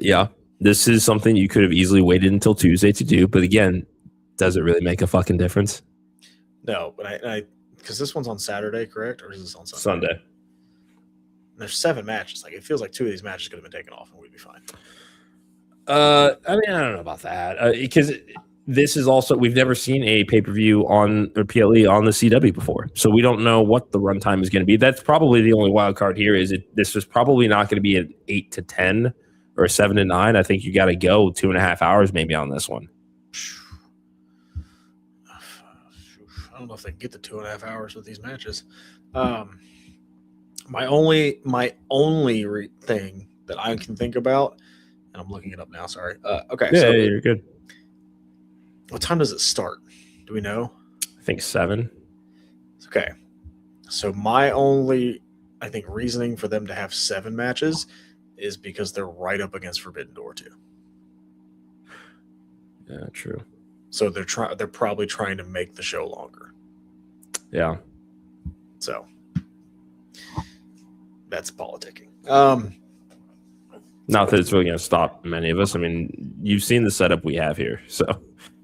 Yeah. This is something you could have easily waited until Tuesday to do, but again, does it really make a fucking difference?
No, but I because this one's on Saturday, correct? Or is this on
Sunday?
And there's 7 matches. Like, it feels like 2 of these matches could have been taken off and we'd be fine.
I mean, I don't know about that, because this is also, we've never seen a pay-per-view on, or PLE on the CW before, so we don't know what the runtime is going to be. That's probably the only wild card here. This is probably not going to be an 8 to 10 or 7 to 9. I think you got to go 2.5 hours maybe on this one.
I don't know if they can get the 2.5 hours with these matches. My only thing that I can think about, and I'm looking it up now. Sorry. Okay.
Yeah, you're good.
What time does it start? Do we know?
I think 7.
Okay. So my only, I think, reasoning for them to have 7 matches is because they're right up against Forbidden Door too.
Yeah, true.
So they're probably trying to make the show longer.
Yeah.
So that's politicking.
Not that it's really going to stop many of us. I mean, you've seen the setup we have here, so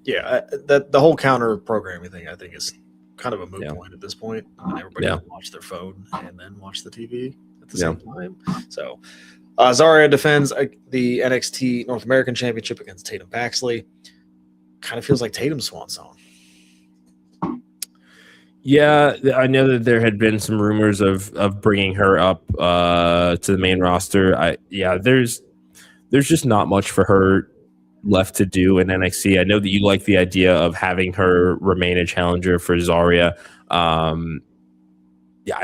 yeah, the whole counter programming thing, I think, is kind of a moot point at this point. And everybody can watch their phone and then watch the TV at the same time. So Zarya defends the NXT North American Championship against Tatum Paxley. Kind of feels like Tatum's swan song.
Yeah, I know that there had been some rumors of bringing her up to the main roster. There's just not much for her left to do in NXT. I know that you like the idea of having her remain a challenger for Zarya. I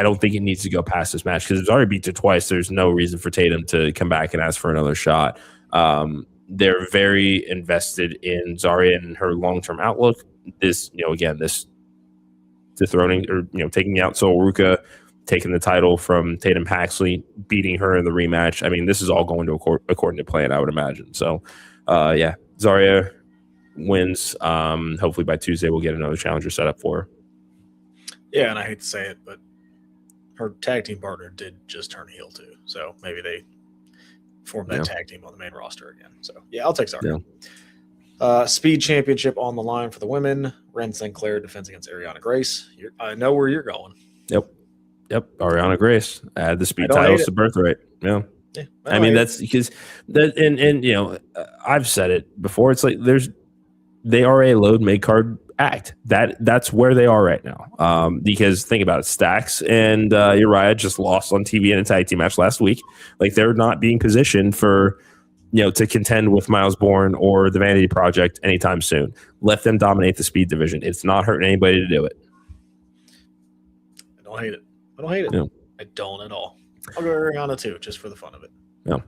don't think it needs to go past this match, because Zarya beat her twice. There's no reason for Tatum to come back and ask for another shot. They're very invested in Zarya and her long-term outlook. This, again, this dethroning or taking out Sol Ruka taking the title from Tatum Paxley, beating her in the rematch. I mean, this is all going to according to plan, I would imagine. So, yeah, Zarya wins. Hopefully by Tuesday we'll get another challenger set up for her.
Yeah, and I hate to say it, but her tag team partner did just turn heel too. So maybe they formed that tag team on the main roster again. So yeah, I'll take Zarya. Yeah. Speed Championship on the line for the women. Ren Sinclair defends against Ariana Grace. I know where you're going.
Yep. Ariana Grace. Add the speed titles to Birthright. Yeah. I mean, that's because that, and you know, I've said it before. It's like they are a load mid card act. That's where they are right now. Because think about it, Stax and Uriah just lost on TV in a tag team match last week. Like they're not being positioned for, you know, to contend with Miles Bourne or the Vanity Project anytime soon. Let them dominate the speed division. It's not hurting anybody to do it.
I don't hate it. Yeah. I don't at all. I'll go Ariana too, just for the fun of it.
Yeah.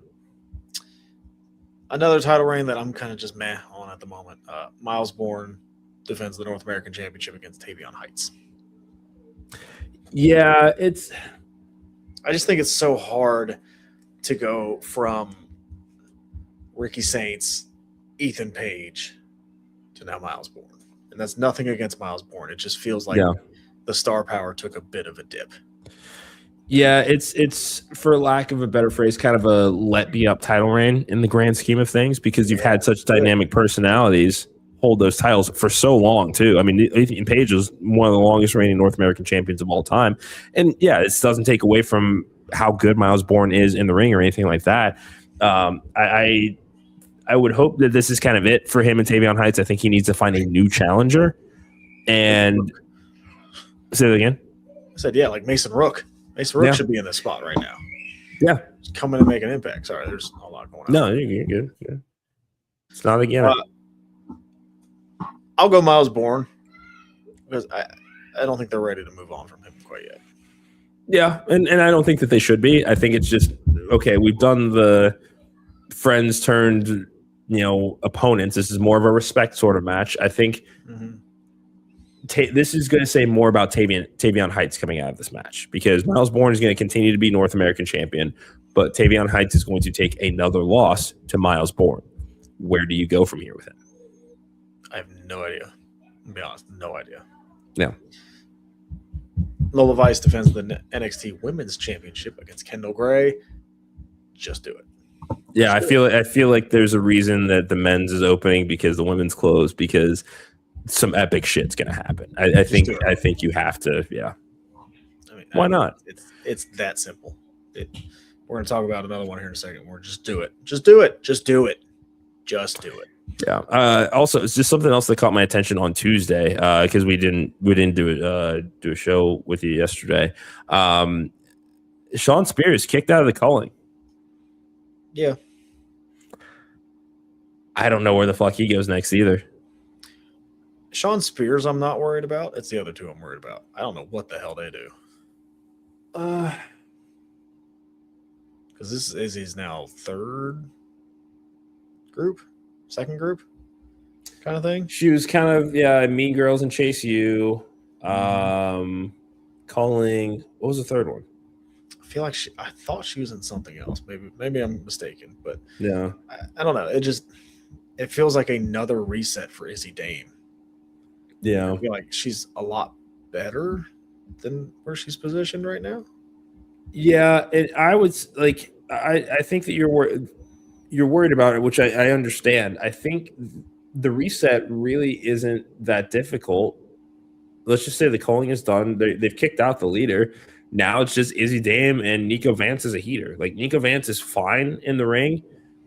Another title reign that I'm kind of just meh on at the moment. Miles Bourne defends the North American Championship against Tavion Heights.
Yeah,
I just think it's so hard to go from Ricky Saints, Ethan Page to now Miles Bourne. And that's nothing against Miles Bourne. It just feels like the star power took a bit of a dip.
Yeah, it's for lack of a better phrase, kind of a let be up title reign in the grand scheme of things, because you've had such dynamic personalities hold those titles for so long too. I mean, Ethan Page is one of the longest reigning North American champions of all time. And yeah, it doesn't take away from how good Miles Bourne is in the ring or anything like that. I would hope that this is kind of it for him and Tavion Heights. I think he needs to find a new challenger. And say that again.
I said, yeah, like Mason Rook. Mason Rook should be in this spot right now.
Yeah.
Just come in and make an impact. Sorry, there's a lot going on.
No, you're good. Yeah. It's not again.
I'll go Miles Bourne because I don't think they're ready to move on from him quite yet.
Yeah, and I don't think that they should be. I think it's just, okay, we've done the friends turned, you know, opponents. This is more of a respect sort of match. I think this is going to say more about Tavion Heights coming out of this match, because Miles Bourne is going to continue to be North American champion, but Tavion Heights is going to take another loss to Miles Bourne. Where do you go from here with it?
I have no idea. To be honest, no idea.
Yeah.
Lola Vice defends the NXT Women's Championship against Kendall Gray. Just do it.
Yeah, I feel like there's a reason that the men's is opening because the women's closed, because some epic shit's gonna happen. I think you have to. Yeah.
I mean,
why not?
It's that simple. We're gonna talk about another one here in a second. We're just do it. Just do it. Just do it. Just do it.
Yeah. Also, it's just something else that caught my attention on Tuesday, because we didn't do a show with you yesterday. Sean Spears kicked out of the culling.
Yeah.
I don't know where the fuck he goes next either.
Sean Spears, I'm not worried about. It's the other two I'm worried about. I don't know what the hell they do. Because this is Izzy's now third group, second group kind of thing.
She was kind of Mean Girls and Chase U. Calling. What was the third one?
I feel like I thought she was in something else. Maybe I'm mistaken, but
yeah,
I don't know. It feels like another reset for Izzy Dame.
Yeah,
I feel like she's a lot better than where she's positioned right now.
Yeah, and I was like, I think that you're worried about it, which I understand. I think the reset really isn't that difficult. Let's just say the calling is done. They've kicked out the leader. Now it's just Izzy Dame and Nico Vance as a heater. Like, Nico Vance is fine in the ring,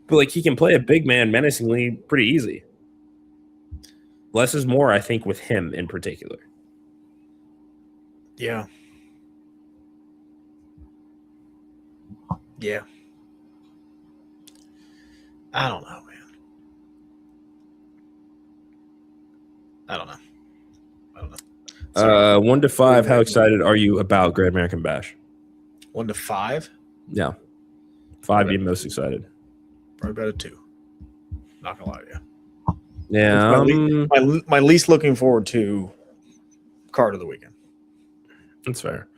but like, he can play a big man menacingly pretty easy. Less is more, I think, with him in particular.
Yeah. Yeah. I don't know, man. I don't know.
1 to 5, how excited are you about Great American Bash?
1 to 5?
Yeah. 5 being most excited.
Probably about a 2. Not gonna lie to you.
Yeah.
My least looking forward to card of the weekend.
That's fair.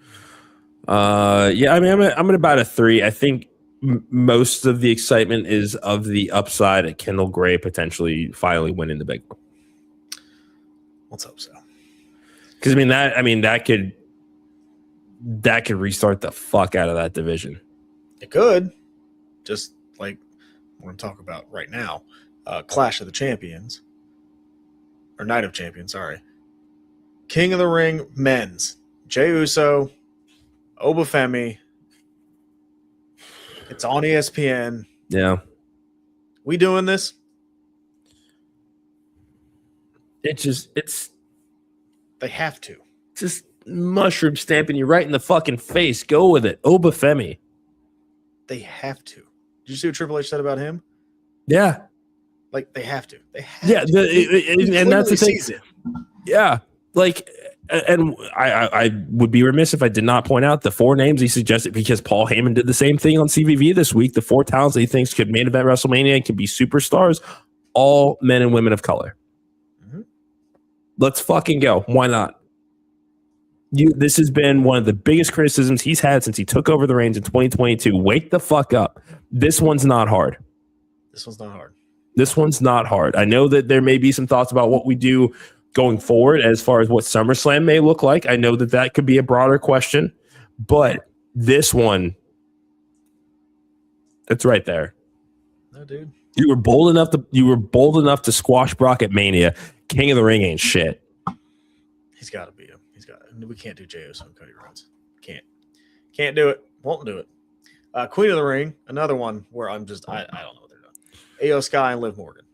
Yeah, I mean, I'm at about a 3. I think most of the excitement is of the upside at Kendall Gray potentially finally winning the big one.
Let's hope so.
Because that could restart the fuck out of that division.
It could, just like we're going to talk about right now, Clash of the Champions, or Night of Champions, sorry. King of the Ring men's, Jey Uso, Obafemi. It's on ESPN.
Yeah.
We doing this? They have to.
Just mushroom stamping you right in the fucking face. Go with it. Obafemi.
They have to. Did you see what Triple H said about him?
Yeah.
Like, they have to. They have
to. And that's the thing. Yeah. Like, and I would be remiss if I did not point out the 4 names he suggested, because Paul Heyman did the same thing on CVV this week. The 4 talents that he thinks could main event WrestleMania and could be superstars, all men and women of color. Mm-hmm. Let's fucking go. Why not? This has been one of the biggest criticisms he's had since he took over the reins in 2022. Wake the fuck up. This one's not hard.
This one's not hard. I know that there may be some thoughts about what we do going forward as far as what SummerSlam may look like. I know that could be a broader question, but this one, it's right there. No, dude.
You were bold enough to squash Brock at Mania. King of the Ring ain't shit.
He's got to beat him. We can't do Jey Uso and Cody Rhodes. Can't do it. Won't do it. Queen of the Ring, another one where I don't know what they're doing. Io Sky and Liv Morgan.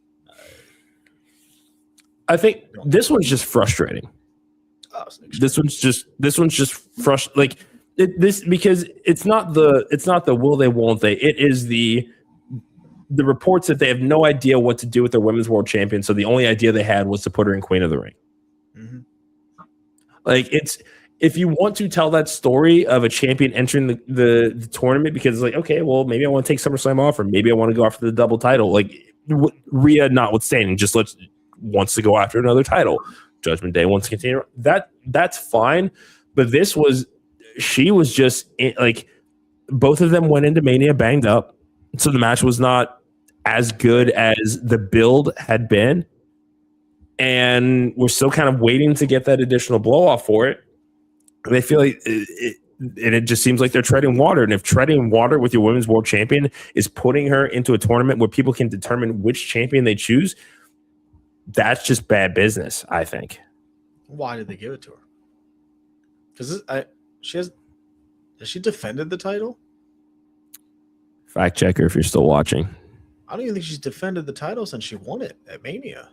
I think this one's just frustrating. This one's just frustrating. Like because it's not the will they, won't they. It is the reports that they have no idea what to do with their women's world champion. So the only idea they had was to put her in Queen of the Ring. Mm-hmm. Like, if you want to tell that story of a champion entering the tournament because it's like, okay, well, maybe I want to take SummerSlam off, or maybe I want to go after the double title. Like, Rhea notwithstanding, just wants to go after another title. Judgment Day wants to continue. That's fine. But she was just like, both of them went into Mania banged up. So the match was not as good as the build had been. And we're still kind of waiting to get that additional blow off for it. And I feel like it just seems like they're treading water. And if treading water with your women's world champion is putting her into a tournament where people can determine which champion they choose, that's just bad business, I think.
Why did they give it to her? Because has she defended the title?
Fact checker if you're still watching.
I don't even think she's defended the title since she won it at Mania.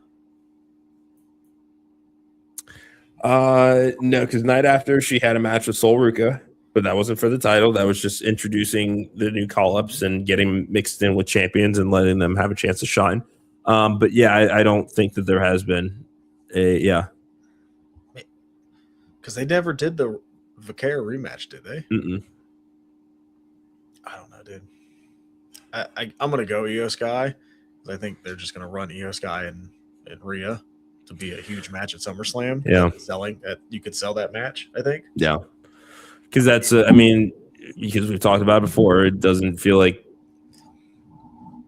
No, because night after she had a match with Sol Ruka, but that wasn't for the title. That was just introducing the new call-ups and getting mixed in with champions and letting them have a chance to shine. But yeah, I don't think that there has been because
they never did the Vaquero rematch, did they?
Mm-mm.
I don't know, dude. I'm gonna go Io Sky because I think they're just gonna run Io Sky and Rhea to be a huge match at SummerSlam.
Yeah,
you could sell that match, I think.
Yeah, because that's because we've talked about it before. It doesn't feel like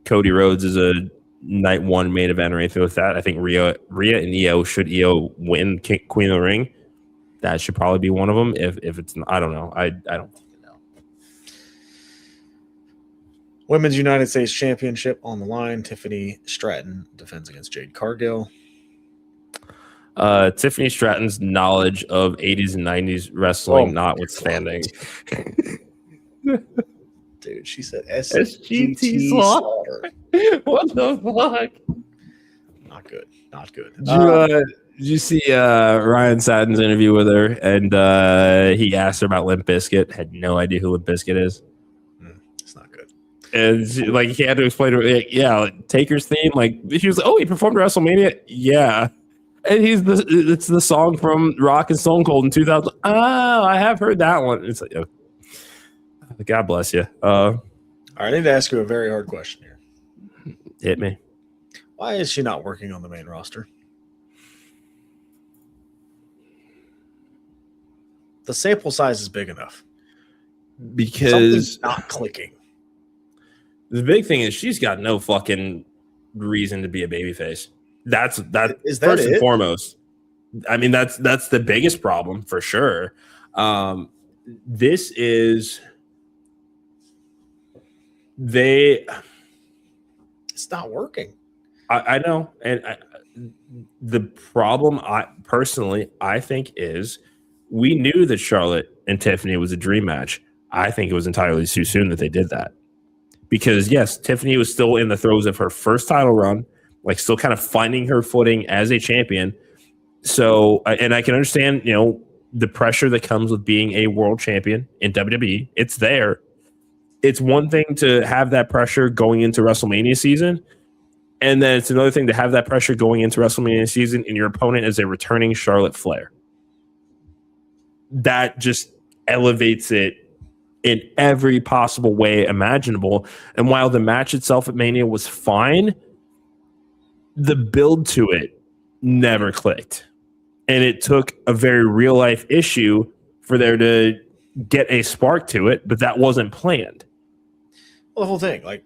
Cody Rhodes is a night one main event or anything with that. I think Rhea and Io, should Io win Queen of the Ring, that should probably be one of them. If it's I don't know. I don't know.
Women's United States Championship on the line. Tiffany Stratton defends against Jade Cargill.
Tiffany Stratton's knowledge of 80s and 90s wrestling notwithstanding.
Dude, she said SGT Slaughter.
What the fuck?
Not good.
Did you see Ryan Satin's interview with her? And he asked her about Limp Bizkit. Had no idea who Limp Bizkit is.
It's not good.
And she, he had to explain to her, Taker's theme. She was like, oh, he performed at WrestleMania? Yeah. And it's the song from Rock and Stone Cold in 2000. Oh, I have heard that one. It's like, God bless you. All
right, I need to ask you a very hard question here.
Hit me.
Why is she not working on the main roster? The sample size is big enough.
because
something's not clicking.
The big thing is she's got no fucking reason to be a babyface. That's
Is that
first and
it?
foremost. I mean, that's the biggest problem for sure. This is
it's not working.
I know, and the problem I think is we knew that Charlotte and Tiffany was a dream match. I think it was entirely too soon that they did that. Because, yes, Tiffany was still in the throes of her first title run, like still kind of finding her footing as a champion. So, and I can understand, the pressure that comes with being a world champion in WWE. It's there. It's one thing to have that pressure going into WrestleMania season. And then it's another thing to have that pressure going into WrestleMania season and your opponent is a returning Charlotte Flair. That just elevates it in every possible way imaginable. And while the match itself at Mania was fine, the build to it never clicked. And it took a very real life issue for there to get a spark to it, but that wasn't planned.
Well, the whole thing, like,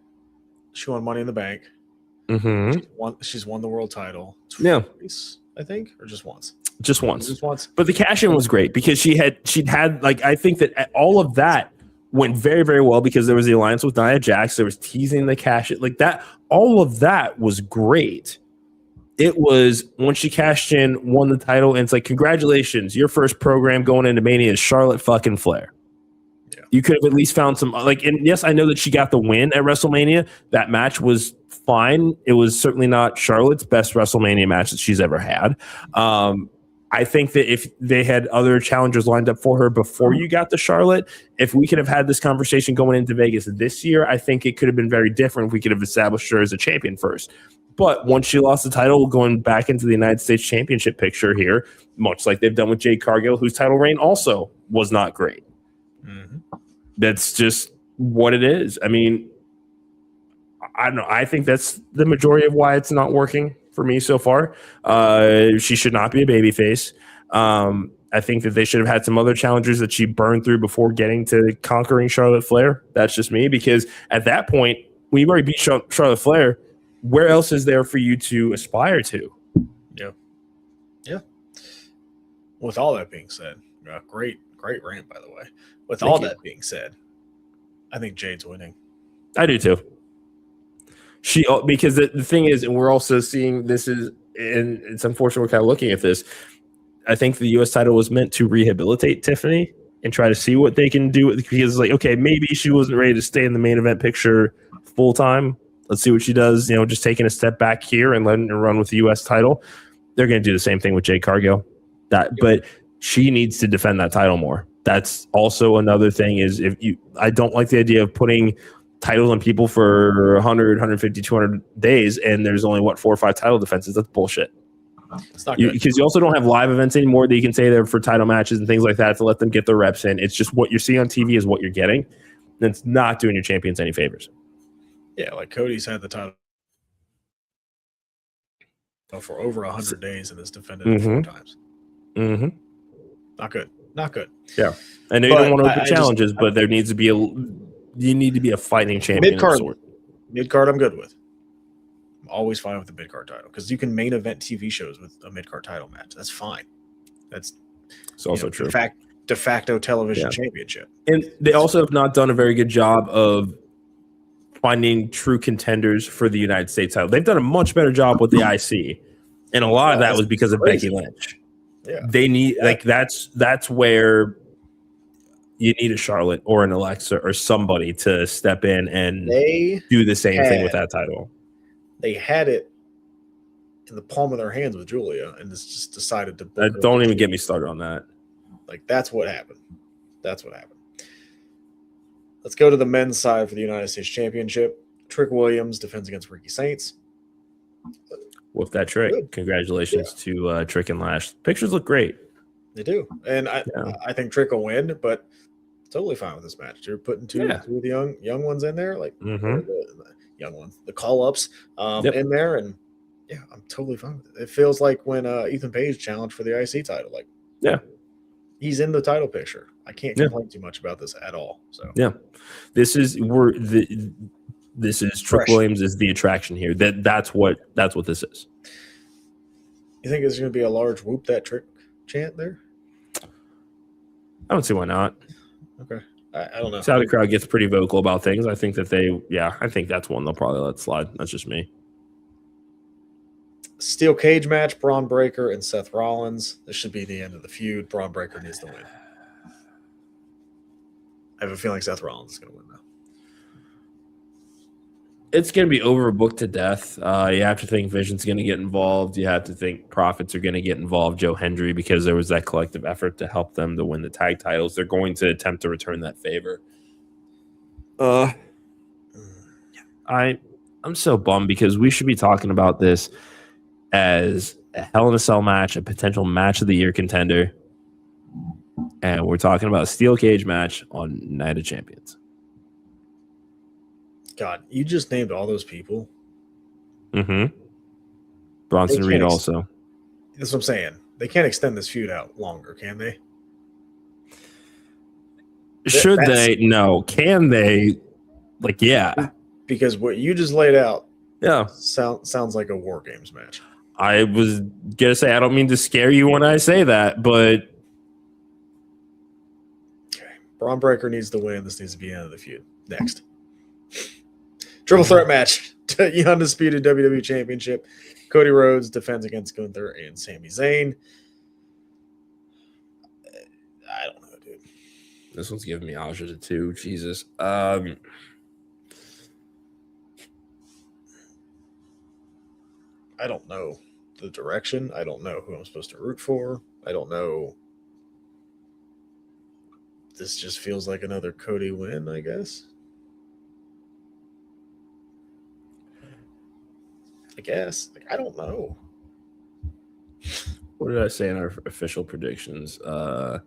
she won Money in the Bank.
Mm-hmm.
She's won the world title twice, I think, or just once.
Just once. But the cash-in was great because she'd had like, I think that all of that went very, very well because there was the alliance with Nia Jax. There was teasing the cash, like that. All of that was great. It was once she cashed in, won the title, and it's like, congratulations, your first program going into Mania is Charlotte fucking Flair. Yeah. You could have at least found some, like, and yes, I know that she got the win at WrestleMania. That match was fine. It was certainly not Charlotte's best WrestleMania match that she's ever had. I think that if they had other challengers lined up for her before you got to Charlotte, if we could have had this conversation going into Vegas this year, I think it could have been very different if we could have established her as a champion first. But once she lost the title, going back into the United States Championship picture here, much like they've done with Jade Cargill, whose title reign also was not great. Mm-hmm. That's just what it is. I mean, I don't know. I think that's the majority of why it's not working for me so far. She should not be a babyface. I think that they should have had some other challengers that she burned through before getting to conquering Charlotte Flair. That's just me, because at that point, when you've already beat Charlotte Flair, where else is there for you to aspire to?
Yeah. With all that being said, great rant, by the way. With all that being said, I think Jade's winning.
I do too. Because the thing is, and we're also seeing this is, and it's unfortunate we're kind of looking at this. I think the U.S. title was meant to rehabilitate Tiffany and try to see what they can do. Because, like, okay, maybe she wasn't ready to stay in the main event picture full time. Let's see what she does. Just taking a step back here and letting her run with the U.S. title. They're going to do the same thing with Jade Cargill. But she needs to defend that title more. That's also another thing. Is I don't like the idea of putting titles on people for 100, 150, 200 days, and there's only 4 or 5 title defenses. That's bullshit. It's not good. Because you also don't have live events anymore that you can say there for title matches and things like that to let them get their reps in. It's just what you're seeing on TV is what you're getting. And it's not doing your champions any favors.
Yeah, like Cody's had the title for over 100 days and has defended it 4 times. Mm-hmm. Not good. Yeah. I know you don't want to open challenges, but there needs to be you need to be a fighting champion.
Mid-card
I'm good with. I'm always fine with the mid-card title because you can main event TV shows with a mid-card title match. That's fine. It's
also true.
De facto television championship.
And they also have not done a very good job of finding true contenders for the United States title. They've done a much better job with the IC. And a lot of that was because of Becky Lynch. Yeah. They need that's where you need a Charlotte or an Alexa or somebody to step in and do the same thing with that title.
They had it in the palm of their hands with Julia and just decided to
don't even get me started on that.
Like, that's what happened. Let's go to the men's side for the United States Championship. Trick Williams defends against Ricky Saints.
With that trick. Good. Congratulations to Trick and Lash. Pictures look great.
They do. And I think Trick will win, but totally fine with this match. You're putting two of the young ones in there, like the young ones, the call-ups in there, and I'm totally fine with it. It feels like when Ethan Page challenged for the IC title. Like, he's in the title picture. I can't
Yeah.
complain too much about this at all. So
Yeah, this is Trick
Fresh.
Williams is the attraction here. That's what this is.
You think there's going to be a large whoop that trick chant there?
I don't see why not.
Okay. I don't know.
Saudi crowd gets pretty vocal about things. I think that I think that's one they'll probably let slide. That's just me.
Steel cage match, Braun Breaker and Seth Rollins. This should be the end of the feud. Braun Breaker needs to win. I have a feeling Seth Rollins is going to win, though.
It's going to be overbooked to death. You have to think Vision's going to get involved. You have to think Profits are going to get involved. Joe Hendry, because there was that collective effort to help them to win the tag titles. They're going to attempt to return that favor. I'm so bummed because we should be talking about this as a Hell in a Cell match, a potential match of the year contender. And we're talking about a steel cage match on Night of Champions.
God, you just named all those people.
Mm-hmm. Bronson Reed also.
That's what I'm saying. They can't extend this feud out longer, can they?
Should they? No. Can they? Like, yeah.
Because what you just laid out sounds like a War Games match.
I was going to say, I don't mean to scare you when I say that, but...
Okay. Braun Breaker needs to win. This needs to be the end of the feud. Next. Triple threat match. The undisputed WWE Championship. Cody Rhodes defends against Gunther and Sami Zayn. I don't know, dude.
This one's giving me Aja too. Jesus.
I don't know the direction. I don't know who I'm supposed to root for. I don't know. This just feels like another Cody win, I guess. I don't know.
What did I say in our official predictions? I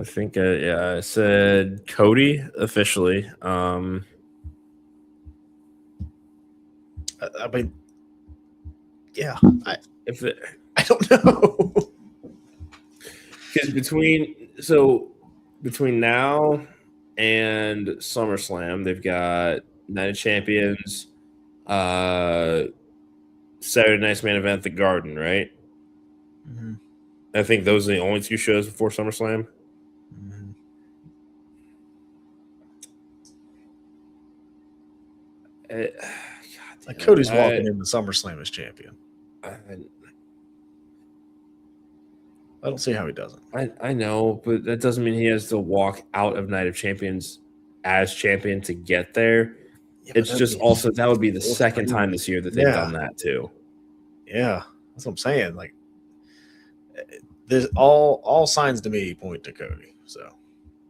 think, I said Cody officially.
I mean, yeah. I don't know.
Because between now and SummerSlam, they've got Night of Champions, Saturday Night's main event, The Garden, right?
Mm-hmm.
I think those are the only two shows before SummerSlam.
Mm-hmm. Cody's walking into SummerSlam as champion. I don't see how he doesn't.
I know, but that doesn't mean he has to walk out of Night of Champions as champion to get there. Yeah, it's just also that would be the second time this year that they've done that too.
Yeah, that's what I'm saying. Like, there's all signs to me point to Cody. So,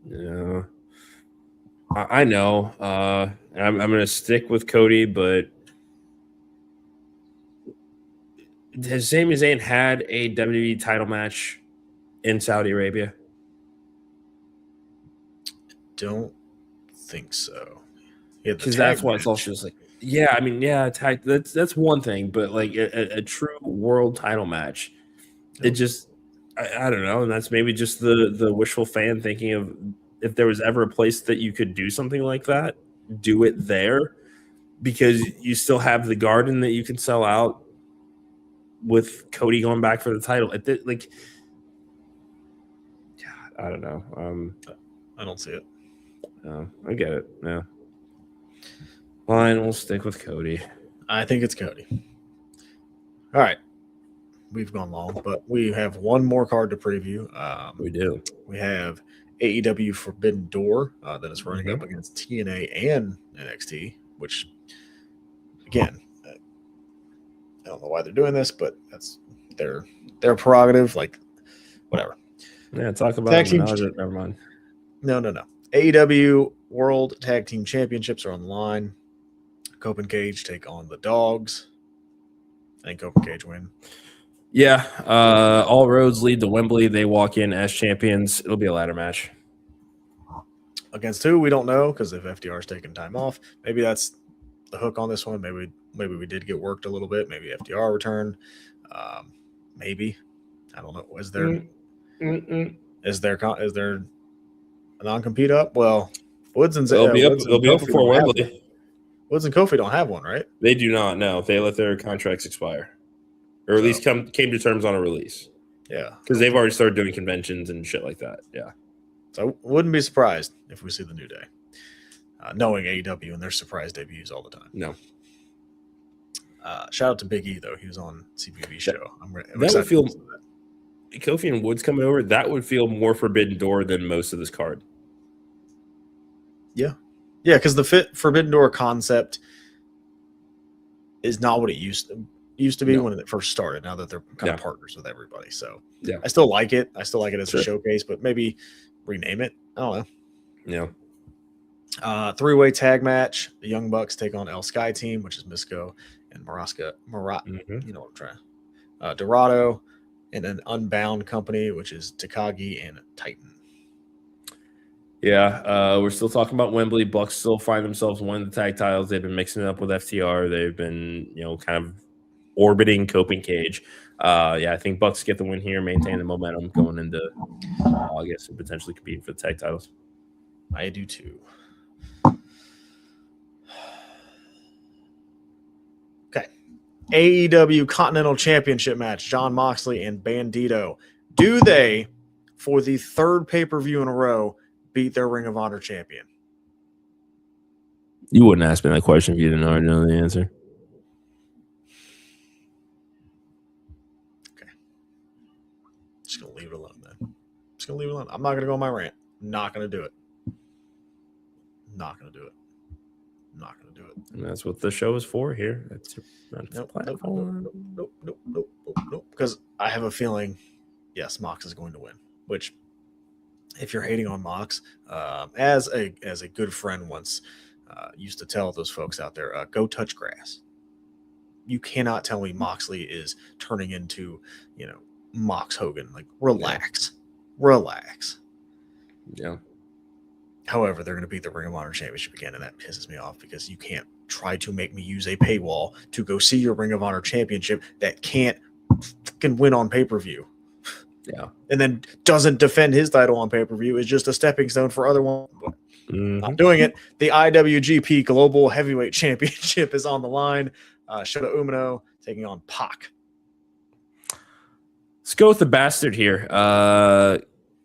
yeah, I know. I'm going to stick with Cody, but has Sami Zayn had a WWE title match in Saudi Arabia?
Don't think so.
Because that's why it's also just like, yeah, I mean, yeah, that's one thing, but like a true world title match, it just, I don't know, and that's maybe just the wishful fan thinking of if there was ever a place that you could do something like that, do it there, because you still have the Garden that you can sell out with Cody going back for the title. Like, I don't know.
I don't see it.
I get it. Yeah. Fine, we'll stick with Cody.
I think it's Cody. All right. We've gone long, but we have one more card to preview.
We do. We
have AEW Forbidden Door that is running up against TNA and NXT, which, again, I don't know why they're doing this, but that's their prerogative. Like, whatever.
Yeah, talk about it. Never mind.
No. AEW World Tag Team Championships are on the line. Cope and Cage take on the Dogs. I think Cope and Cage win.
Yeah, all roads lead to Wembley. They walk in as champions. It'll be a ladder match.
Against who? We don't know, because if FDR's taking time off, maybe that's the hook on this one. Maybe we did get worked a little bit. Maybe FDR returned. Maybe. I don't know. Is there a non-compete up? Well, Woods and
It'll be up
Kofi
before
don't have one.
Wembley.
Woods and Kofi don't have one, right?
They do not. No, they let their contracts expire, or at least came to terms on a release.
Yeah,
because they've already started doing conventions and shit like that. Yeah.
So I wouldn't be surprised if we see the New Day, knowing AEW and their surprise debuts all the time.
No.
Shout out to Big E though; he was on CBV show. I'm
that would feel Kofi and Woods coming over. That would feel more Forbidden Door than most of this card.
Yeah, because the Forbidden Door concept is not what it used to be when it first started. Now that they're kind of partners with everybody, so I still like it. I still like it as a showcase, but maybe rename it. I don't know.
Yeah.
Three-way tag match. The Young Bucks take on El Sky Team, which is Misko and Maraska. You know what I'm trying. Dorado and an Unbound company, which is Takagi and Titan.
Yeah, we're still talking about Wembley. Bucks still find themselves winning the tag titles. They've been mixing it up with FTR. They've been, kind of orbiting Coping Cage. I think Bucks get the win here, maintain the momentum going into August and potentially competing for the tag titles.
I do too. Okay. AEW Continental Championship match, Jon Moxley and Bandito. Do they, for the third pay-per-view in a row, beat their Ring of Honor champion?
You wouldn't ask me that question if you didn't already know the answer.
Okay. Just going to leave it alone then. I'm not going to go on my rant. Not going to do it.
And that's what the show is for here. That's
Nope. Because I have a feeling, yes, Mox is going to win. Which, if you're hating on Mox, as a good friend once used to tell those folks out there, go touch grass. You cannot tell me Moxley is turning into, Mox Hogan. Like, relax.
Yeah.
However, they're going to beat the Ring of Honor Championship again, and that pisses me off because you can't try to make me use a paywall to go see your Ring of Honor Championship that can't fucking win on pay-per-view.
Yeah.
And then doesn't defend his title on pay-per-view is just a stepping stone for other ones. Not doing it. The IWGP Global Heavyweight Championship is on the line. Shota Umino taking on Pac.
Let's go with the bastard here.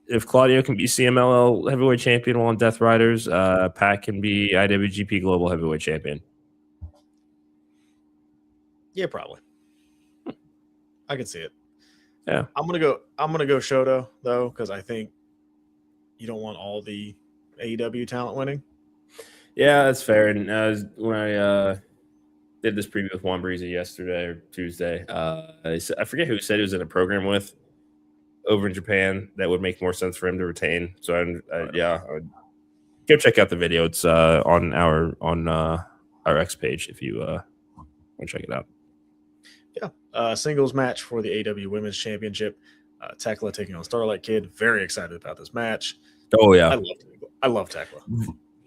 If Claudio can be CMLL Heavyweight Champion while on Death Riders, Pac can be IWGP Global Heavyweight Champion.
Yeah, probably. I can see it.
Yeah. I'm
gonna go Shota though, because I think you don't want all the AEW talent winning.
Yeah, that's fair. And when I did this preview with Juan Breezy yesterday or Tuesday, I forget who said he was in a program with over in Japan that would make more sense for him to retain. So I'd go check out the video. It's on our X page if you want to check it out.
Yeah, singles match for the AEW Women's Championship. Tekla taking on Starlight Kid. Very excited about this match.
Oh yeah,
I love Tekla.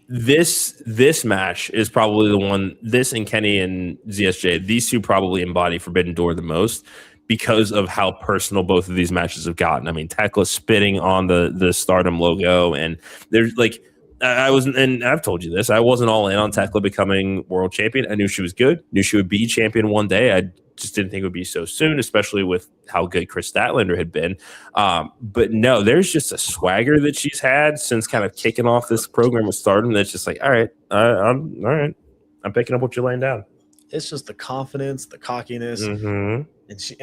This match is probably the one. This and Kenny and ZSJ, these two probably embody Forbidden Door the most because of how personal both of these matches have gotten. I mean, Tekla spitting on the Stardom logo, and there's like I wasn't, and I've told you this, I wasn't all in on Tekla becoming world champion. I knew she was good, knew she would be champion one day. I just didn't think it would be so soon, especially with how good Chris Statlander had been. But no, there's just a swagger that she's had since kind of kicking off this program with Stardom that's just like, all right, I'm picking up what you're laying down.
It's just the confidence, the cockiness, and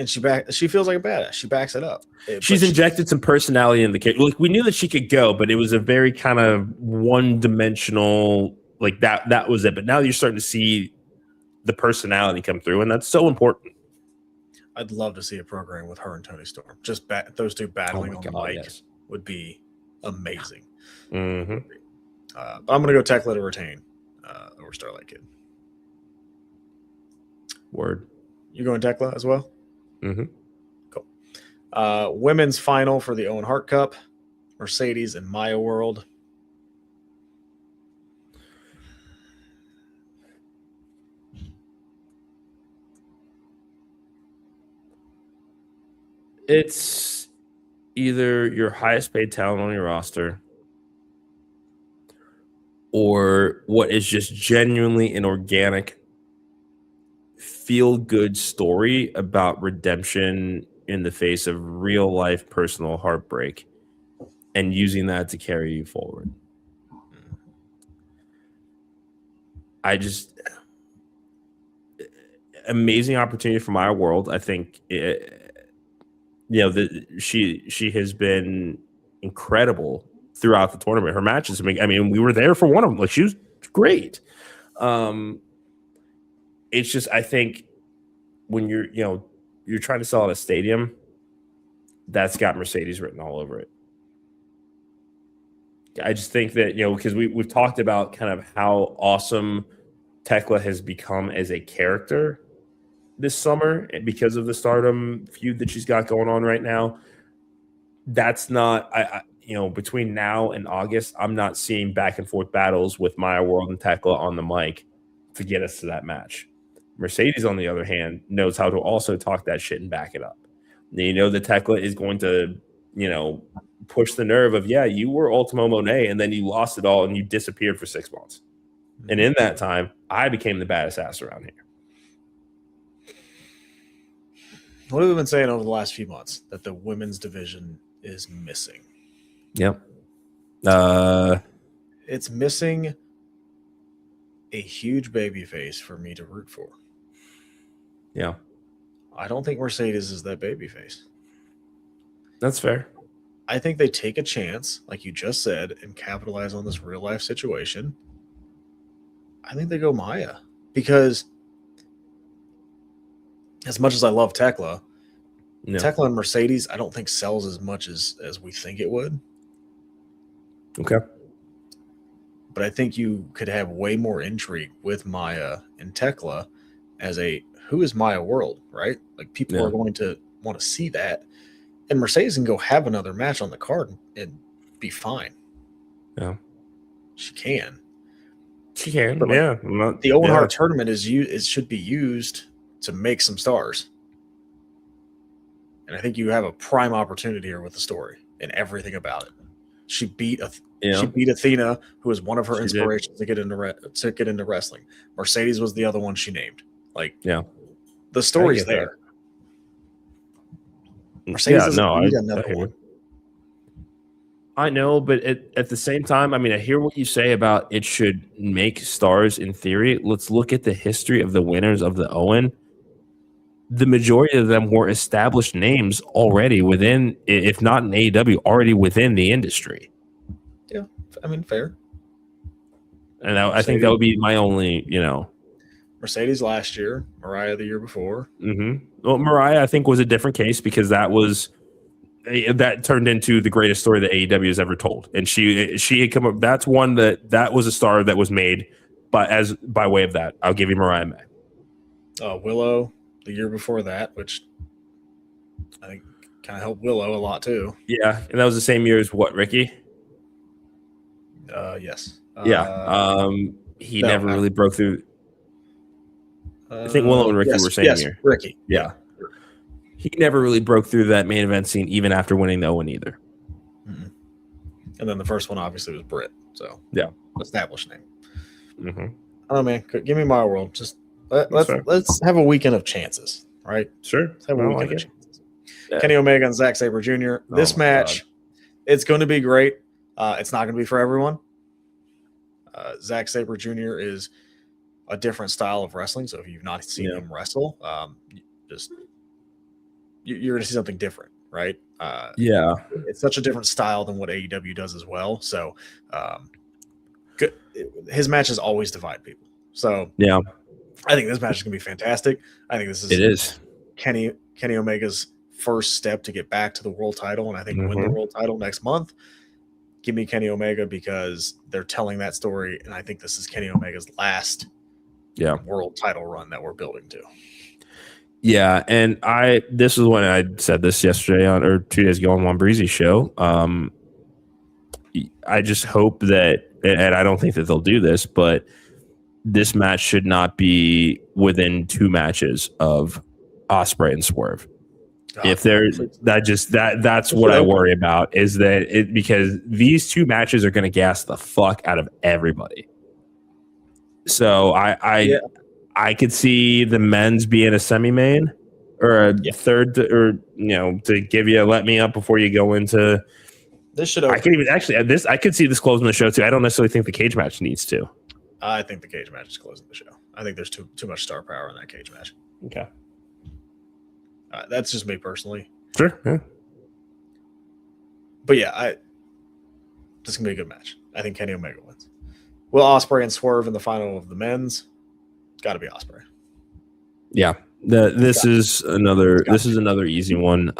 she feels like a badass. She backs it up.
She's injected some personality in the kid. Like, we knew that she could go, but it was a very kind of one-dimensional, like that was it. But now you're starting to see the personality come through, and that's so important.
I'd love to see a program with her and Tony Storm. Just those two battling on the mic would be amazing.
Mm-hmm.
I'm going to go Tekla to retain over Starlight Kid.
Word.
You going Tekla as well?
Mm-hmm.
Cool. Women's final for the Owen Hart Cup. Mercedes and Maya World.
It's either your highest paid talent on your roster or what is just genuinely an organic, feel-good story about redemption in the face of real-life personal heartbreak and using that to carry you forward. Amazing opportunity for Maya World. I think she has been incredible throughout the tournament. Her matches, we were there for one of them. Like, she was great. It's just, I think when you're trying to sell at a stadium, that's got Mercedes written all over it. I just think that, because we've talked about kind of how awesome Tekla has become as a character this summer because of the Stardom feud that she's got going on right now. That's not, between now and August, I'm not seeing back and forth battles with Maya World and Tekla on the mic to get us to that match. Mercedes, on the other hand, knows how to also talk that shit and back it up. That Tekla is going to, push the nerve of, you were Ultimo Monet and then you lost it all and you disappeared for 6 months. And in that time, I became the baddest ass around here.
What have we been saying over the last few months? That the women's division is missing.
Yep.
It's missing a huge baby face for me to root for.
Yeah.
I don't think Mercedes is that baby face.
That's fair.
I think they take a chance, like you just said, and capitalize on this real life situation. I think they go Maya, because as much as I love Tekla, Tekla and Mercedes, I don't think sells as much as we think it would.
Okay.
But I think you could have way more intrigue with Maya and Tekla as who is Maya World, right? Like, people are going to want to see that. And Mercedes can go have another match on the card and be fine.
Yeah.
She can.
She can,
but the Owen Hart tournament should be used to make some stars. And I think you have a prime opportunity here with the story and everything about it. She beat Athena, who was one of her inspirations to get into wrestling. Mercedes was the other one she named. The story's there. Mercedes another one.
I know, but at the same time, I hear what you say about it should make stars in theory. Let's look at the history of the winners of the Owen. The majority of them were established names already within, if not in AEW, already within the industry.
Yeah, fair.
And I think that would be my only,
Mercedes last year, Mariah the year before.
Mm-hmm. Well, Mariah, I think, was a different case because that turned into the greatest story that AEW has ever told. And she had come up. That's one that was a star that was made by way of that. I'll give you Mariah May.
Willow the year before that, which I think kind of helped Willow a lot too.
Yeah, and that was the same year as what, Ricky?
Yes.
He never really broke through. I think Willow and Ricky were same year.
Ricky.
Yeah. He never really broke through that main event scene, even after winning the Owen either.
Mm-hmm. And then the first one obviously was Britt. So established name.
Mm-hmm.
Oh man, give me my world. Just let's have a weekend of chances, right?
Sure.
Let's have a weekend of chances. Yeah. Kenny Omega and Zack Sabre Jr. This match, it's going to be great. It's not going to be for everyone. Zack Sabre Jr. is a different style of wrestling. So if you've not seen him wrestle, you're going to see something different, right? It's such a different style than what AEW does as well. So his matches always divide people. So I think this match is going to be fantastic. I think this is Kenny Omega's first step to get back to the world title, and I think win the world title next month. Give me Kenny Omega because they're telling that story, and I think this is Kenny Omega's last world title run that we're building to.
Yeah, and this is when I said this yesterday or 2 days ago on Juan Breezy's show. I just hope that, and I don't think that they'll do this, but this match should not be within 2 matches of Ospreay and Swerve. If they're that's what I worry about, is that because these two matches are going to gas the fuck out of everybody. So I could see the men's being a semi-main or a third, or to give you a let me up before you go into
this. Should
I could even actually this I could see this closing the show too. I don't necessarily think the cage match needs to.
I think the cage match is closing the show. I think there's too much star power in that cage match.
Okay.
That's just me personally.
Sure. Yeah.
But yeah, this is gonna be a good match. I think Kenny Omega wins. Will Ospreay and Swerve in the final of the men's? Got to be Ospreay.
Yeah. This is another easy one.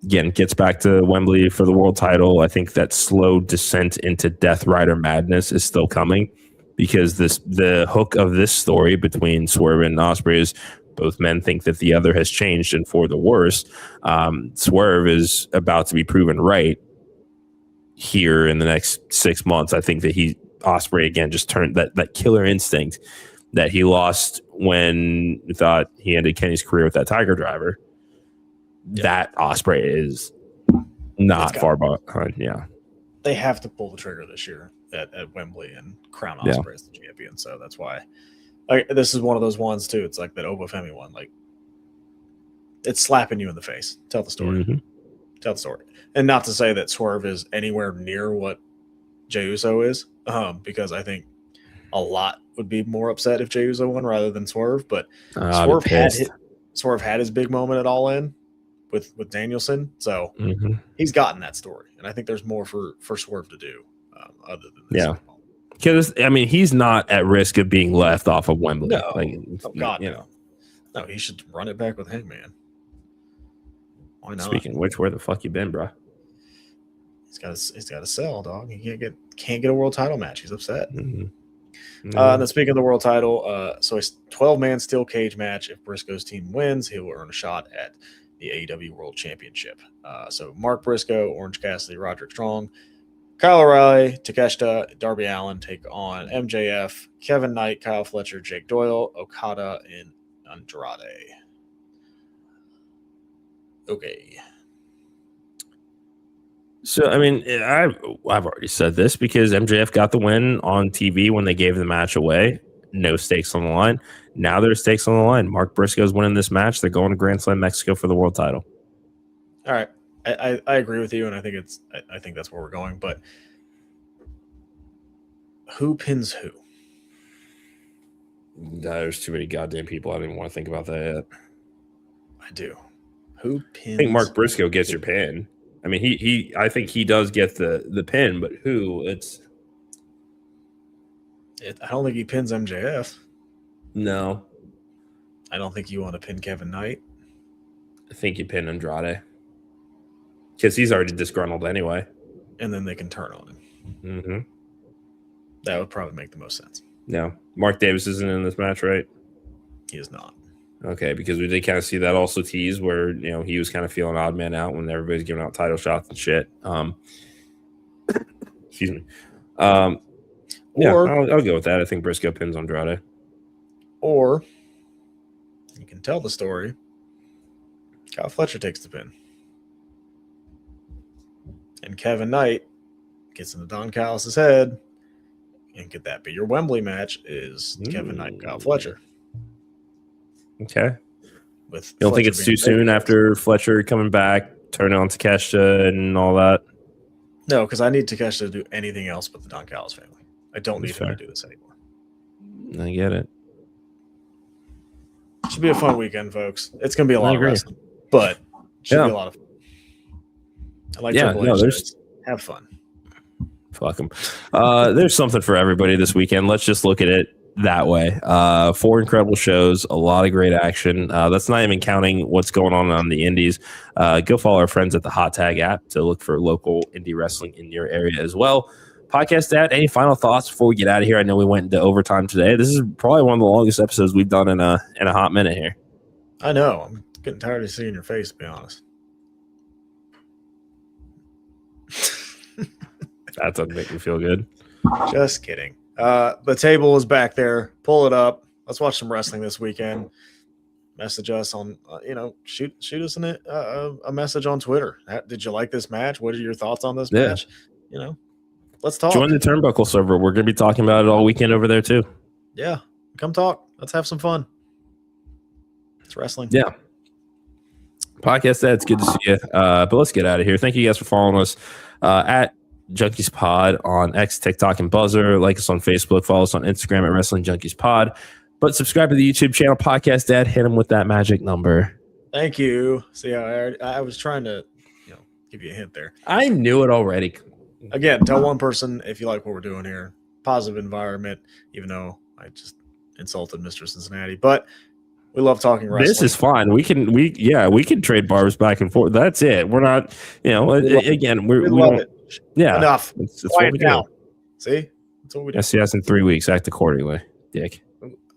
Again, gets back to Wembley for the world title. I think that slow descent into Death Rider madness is still coming, because the hook of this story between Swerve and Ospreay is both men think that the other has changed and for the worse. Swerve is about to be proven right here in the next 6 months. I think that Ospreay again just turned that killer instinct that he lost when he thought he ended Kenny's career with that Tiger Driver. Yeah. That Ospreay is not far behind. Yeah,
they have to pull the trigger this year at Wembley and crown Ospreay as the champion. So that's why this is one of those ones too. It's like that Obafemi one. Like, it's slapping you in the face. Tell the story. Mm-hmm. Tell the story. And not to say that Swerve is anywhere near what Jey Uso is, because I think a lot would be more upset if Jey Uso won rather than Swerve. But Swerve had his big moment at All In with Danielson, so he's gotten that story, and I think there's more for Swerve to do other than this.
Yeah, because I mean, he's not at risk of being left off of Wembley.
No, no, he should run it back with Hangman. Why not?
Speaking of which, where the fuck you been, bro?
He's got to sell, dog. He can't get a world title match. He's upset.
Mm-hmm.
And then speaking of the world title, so a 12-man steel cage match. If Briscoe's team wins, he will earn a shot at the AEW World Championship. So Mark Briscoe, Orange Cassidy, Roderick Strong, Kyle O'Reilly, Takeshita, Darby Allin take on MJF, Kevin Knight, Kyle Fletcher, Jake Doyle, Okada, and Andrade. Okay.
So, I mean, I've already said this because MJF got the win on TV when they gave the match away. No stakes on the line. Now there's stakes on the line. Mark Briscoe's winning this match. They're going to Grand Slam Mexico for the world title.
All right. I agree with you, and I think that's where we're going. But who pins who?
There's too many goddamn people. I don't even want to think about that yet.
I do. Who pins?
I think Mark Briscoe gets your pin. I mean, I think he does get the pin, but who?
I don't think he pins MJF.
No.
I don't think you want to pin Kevin Knight.
I think you pin Andrade. Because he's already disgruntled anyway.
And then they can turn on him.
Mm-hmm.
That would probably make the most sense.
No. Mark Davis isn't in this match, right?
He is not.
Okay, because we did kind of see that also tease where, he was kind of feeling odd man out when everybody's giving out title shots and shit. Excuse me. I'll go with that. I think Briscoe pins Andrade.
Or you can tell the story. Kyle Fletcher takes the pin. And Kevin Knight gets into Don Callis' head. And could that be your Wembley match? Is Kevin Knight and Kyle Fletcher?
Okay.
You
don't think it's too soon after Fletcher coming back, turning on Takeshita and all that?
No, because I need Takeshita to do anything else but the Don Callis family. I don't need him to do this anymore.
I get it.
Should be a fun weekend, folks. It's going to be a lot of wrestling, but should be a lot of fun. I like Triple H. Have fun.
Fuck them. There's something for everybody this weekend. Let's just look at it that way. 4 incredible shows, a lot of great action. That's not even counting what's going on the indies. Go follow our friends at the Hot Tag app to look for local indie wrestling in your area as well. Podcast Dad, any final thoughts before we get out of here? I know we went into overtime today. This is probably one of the longest episodes we've done in a hot minute here.
I know. I'm getting tired of seeing your face, to be honest.
That doesn't make me feel good.
Just kidding. The table is back there. Pull it up. Let's watch some wrestling this weekend. message us on, shoot us a message on Twitter. Did you like this match? What are your thoughts on this match? Let's talk.
Join the Turnbuckle server. We're going to be talking about it all weekend over there too.
Yeah, come talk. Let's have some fun. It's wrestling.
Yeah. Podcast Dad, it's good to see you. But let's get out of here. Thank you guys for following us at Junkies Pod on X, TikTok, and Buzzer. Like us on Facebook. Follow us on Instagram at Wrestling Junkies Pod. But subscribe to the YouTube channel, Podcast Dad. Hit him with that magic number.
Thank you. See, I was trying to give you a hint there.
I knew it already.
Again, tell one person if you like what we're doing here. Positive environment, even though I just insulted Mr. Cincinnati. But we love talking wrestling.
This is fine. We can trade barbs back and forth. That's it. We're not, again, we
love it.
Yeah.
Enough.
That's what we do.
See? That's what we do.
SCS in 3 weeks. Act accordingly, Dick.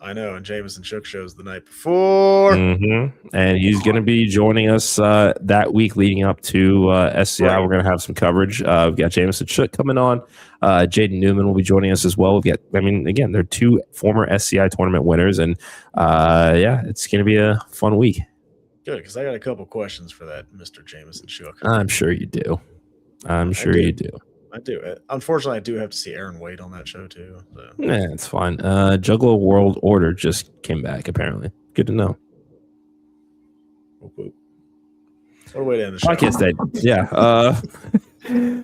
I know. And Jameson Shook shows the night before.
Mm-hmm. And he's going to be joining us that week leading up to SCI. Right. We're going to have some coverage. We've got Jameson Shook coming on. Jaden Newman will be joining us as well. Again, they're 2 former SCI tournament winners. And it's going to be a fun week.
Good, because I got a couple questions for that Mr. Jameson Shook.
I'm sure you do. You do.
I do. Unfortunately, I do have to see Aaron Wade on that show too. So.
Yeah, it's fine. Juggalo World Order just came back, apparently. Good to know.
What a way to end the show.
Podcast Day. Yeah.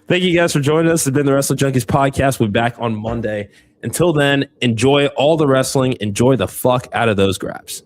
Thank you guys for joining us. It's been the Wrestling Junkies podcast. We'll be back on Monday. Until then, enjoy all the wrestling. Enjoy the fuck out of those grabs.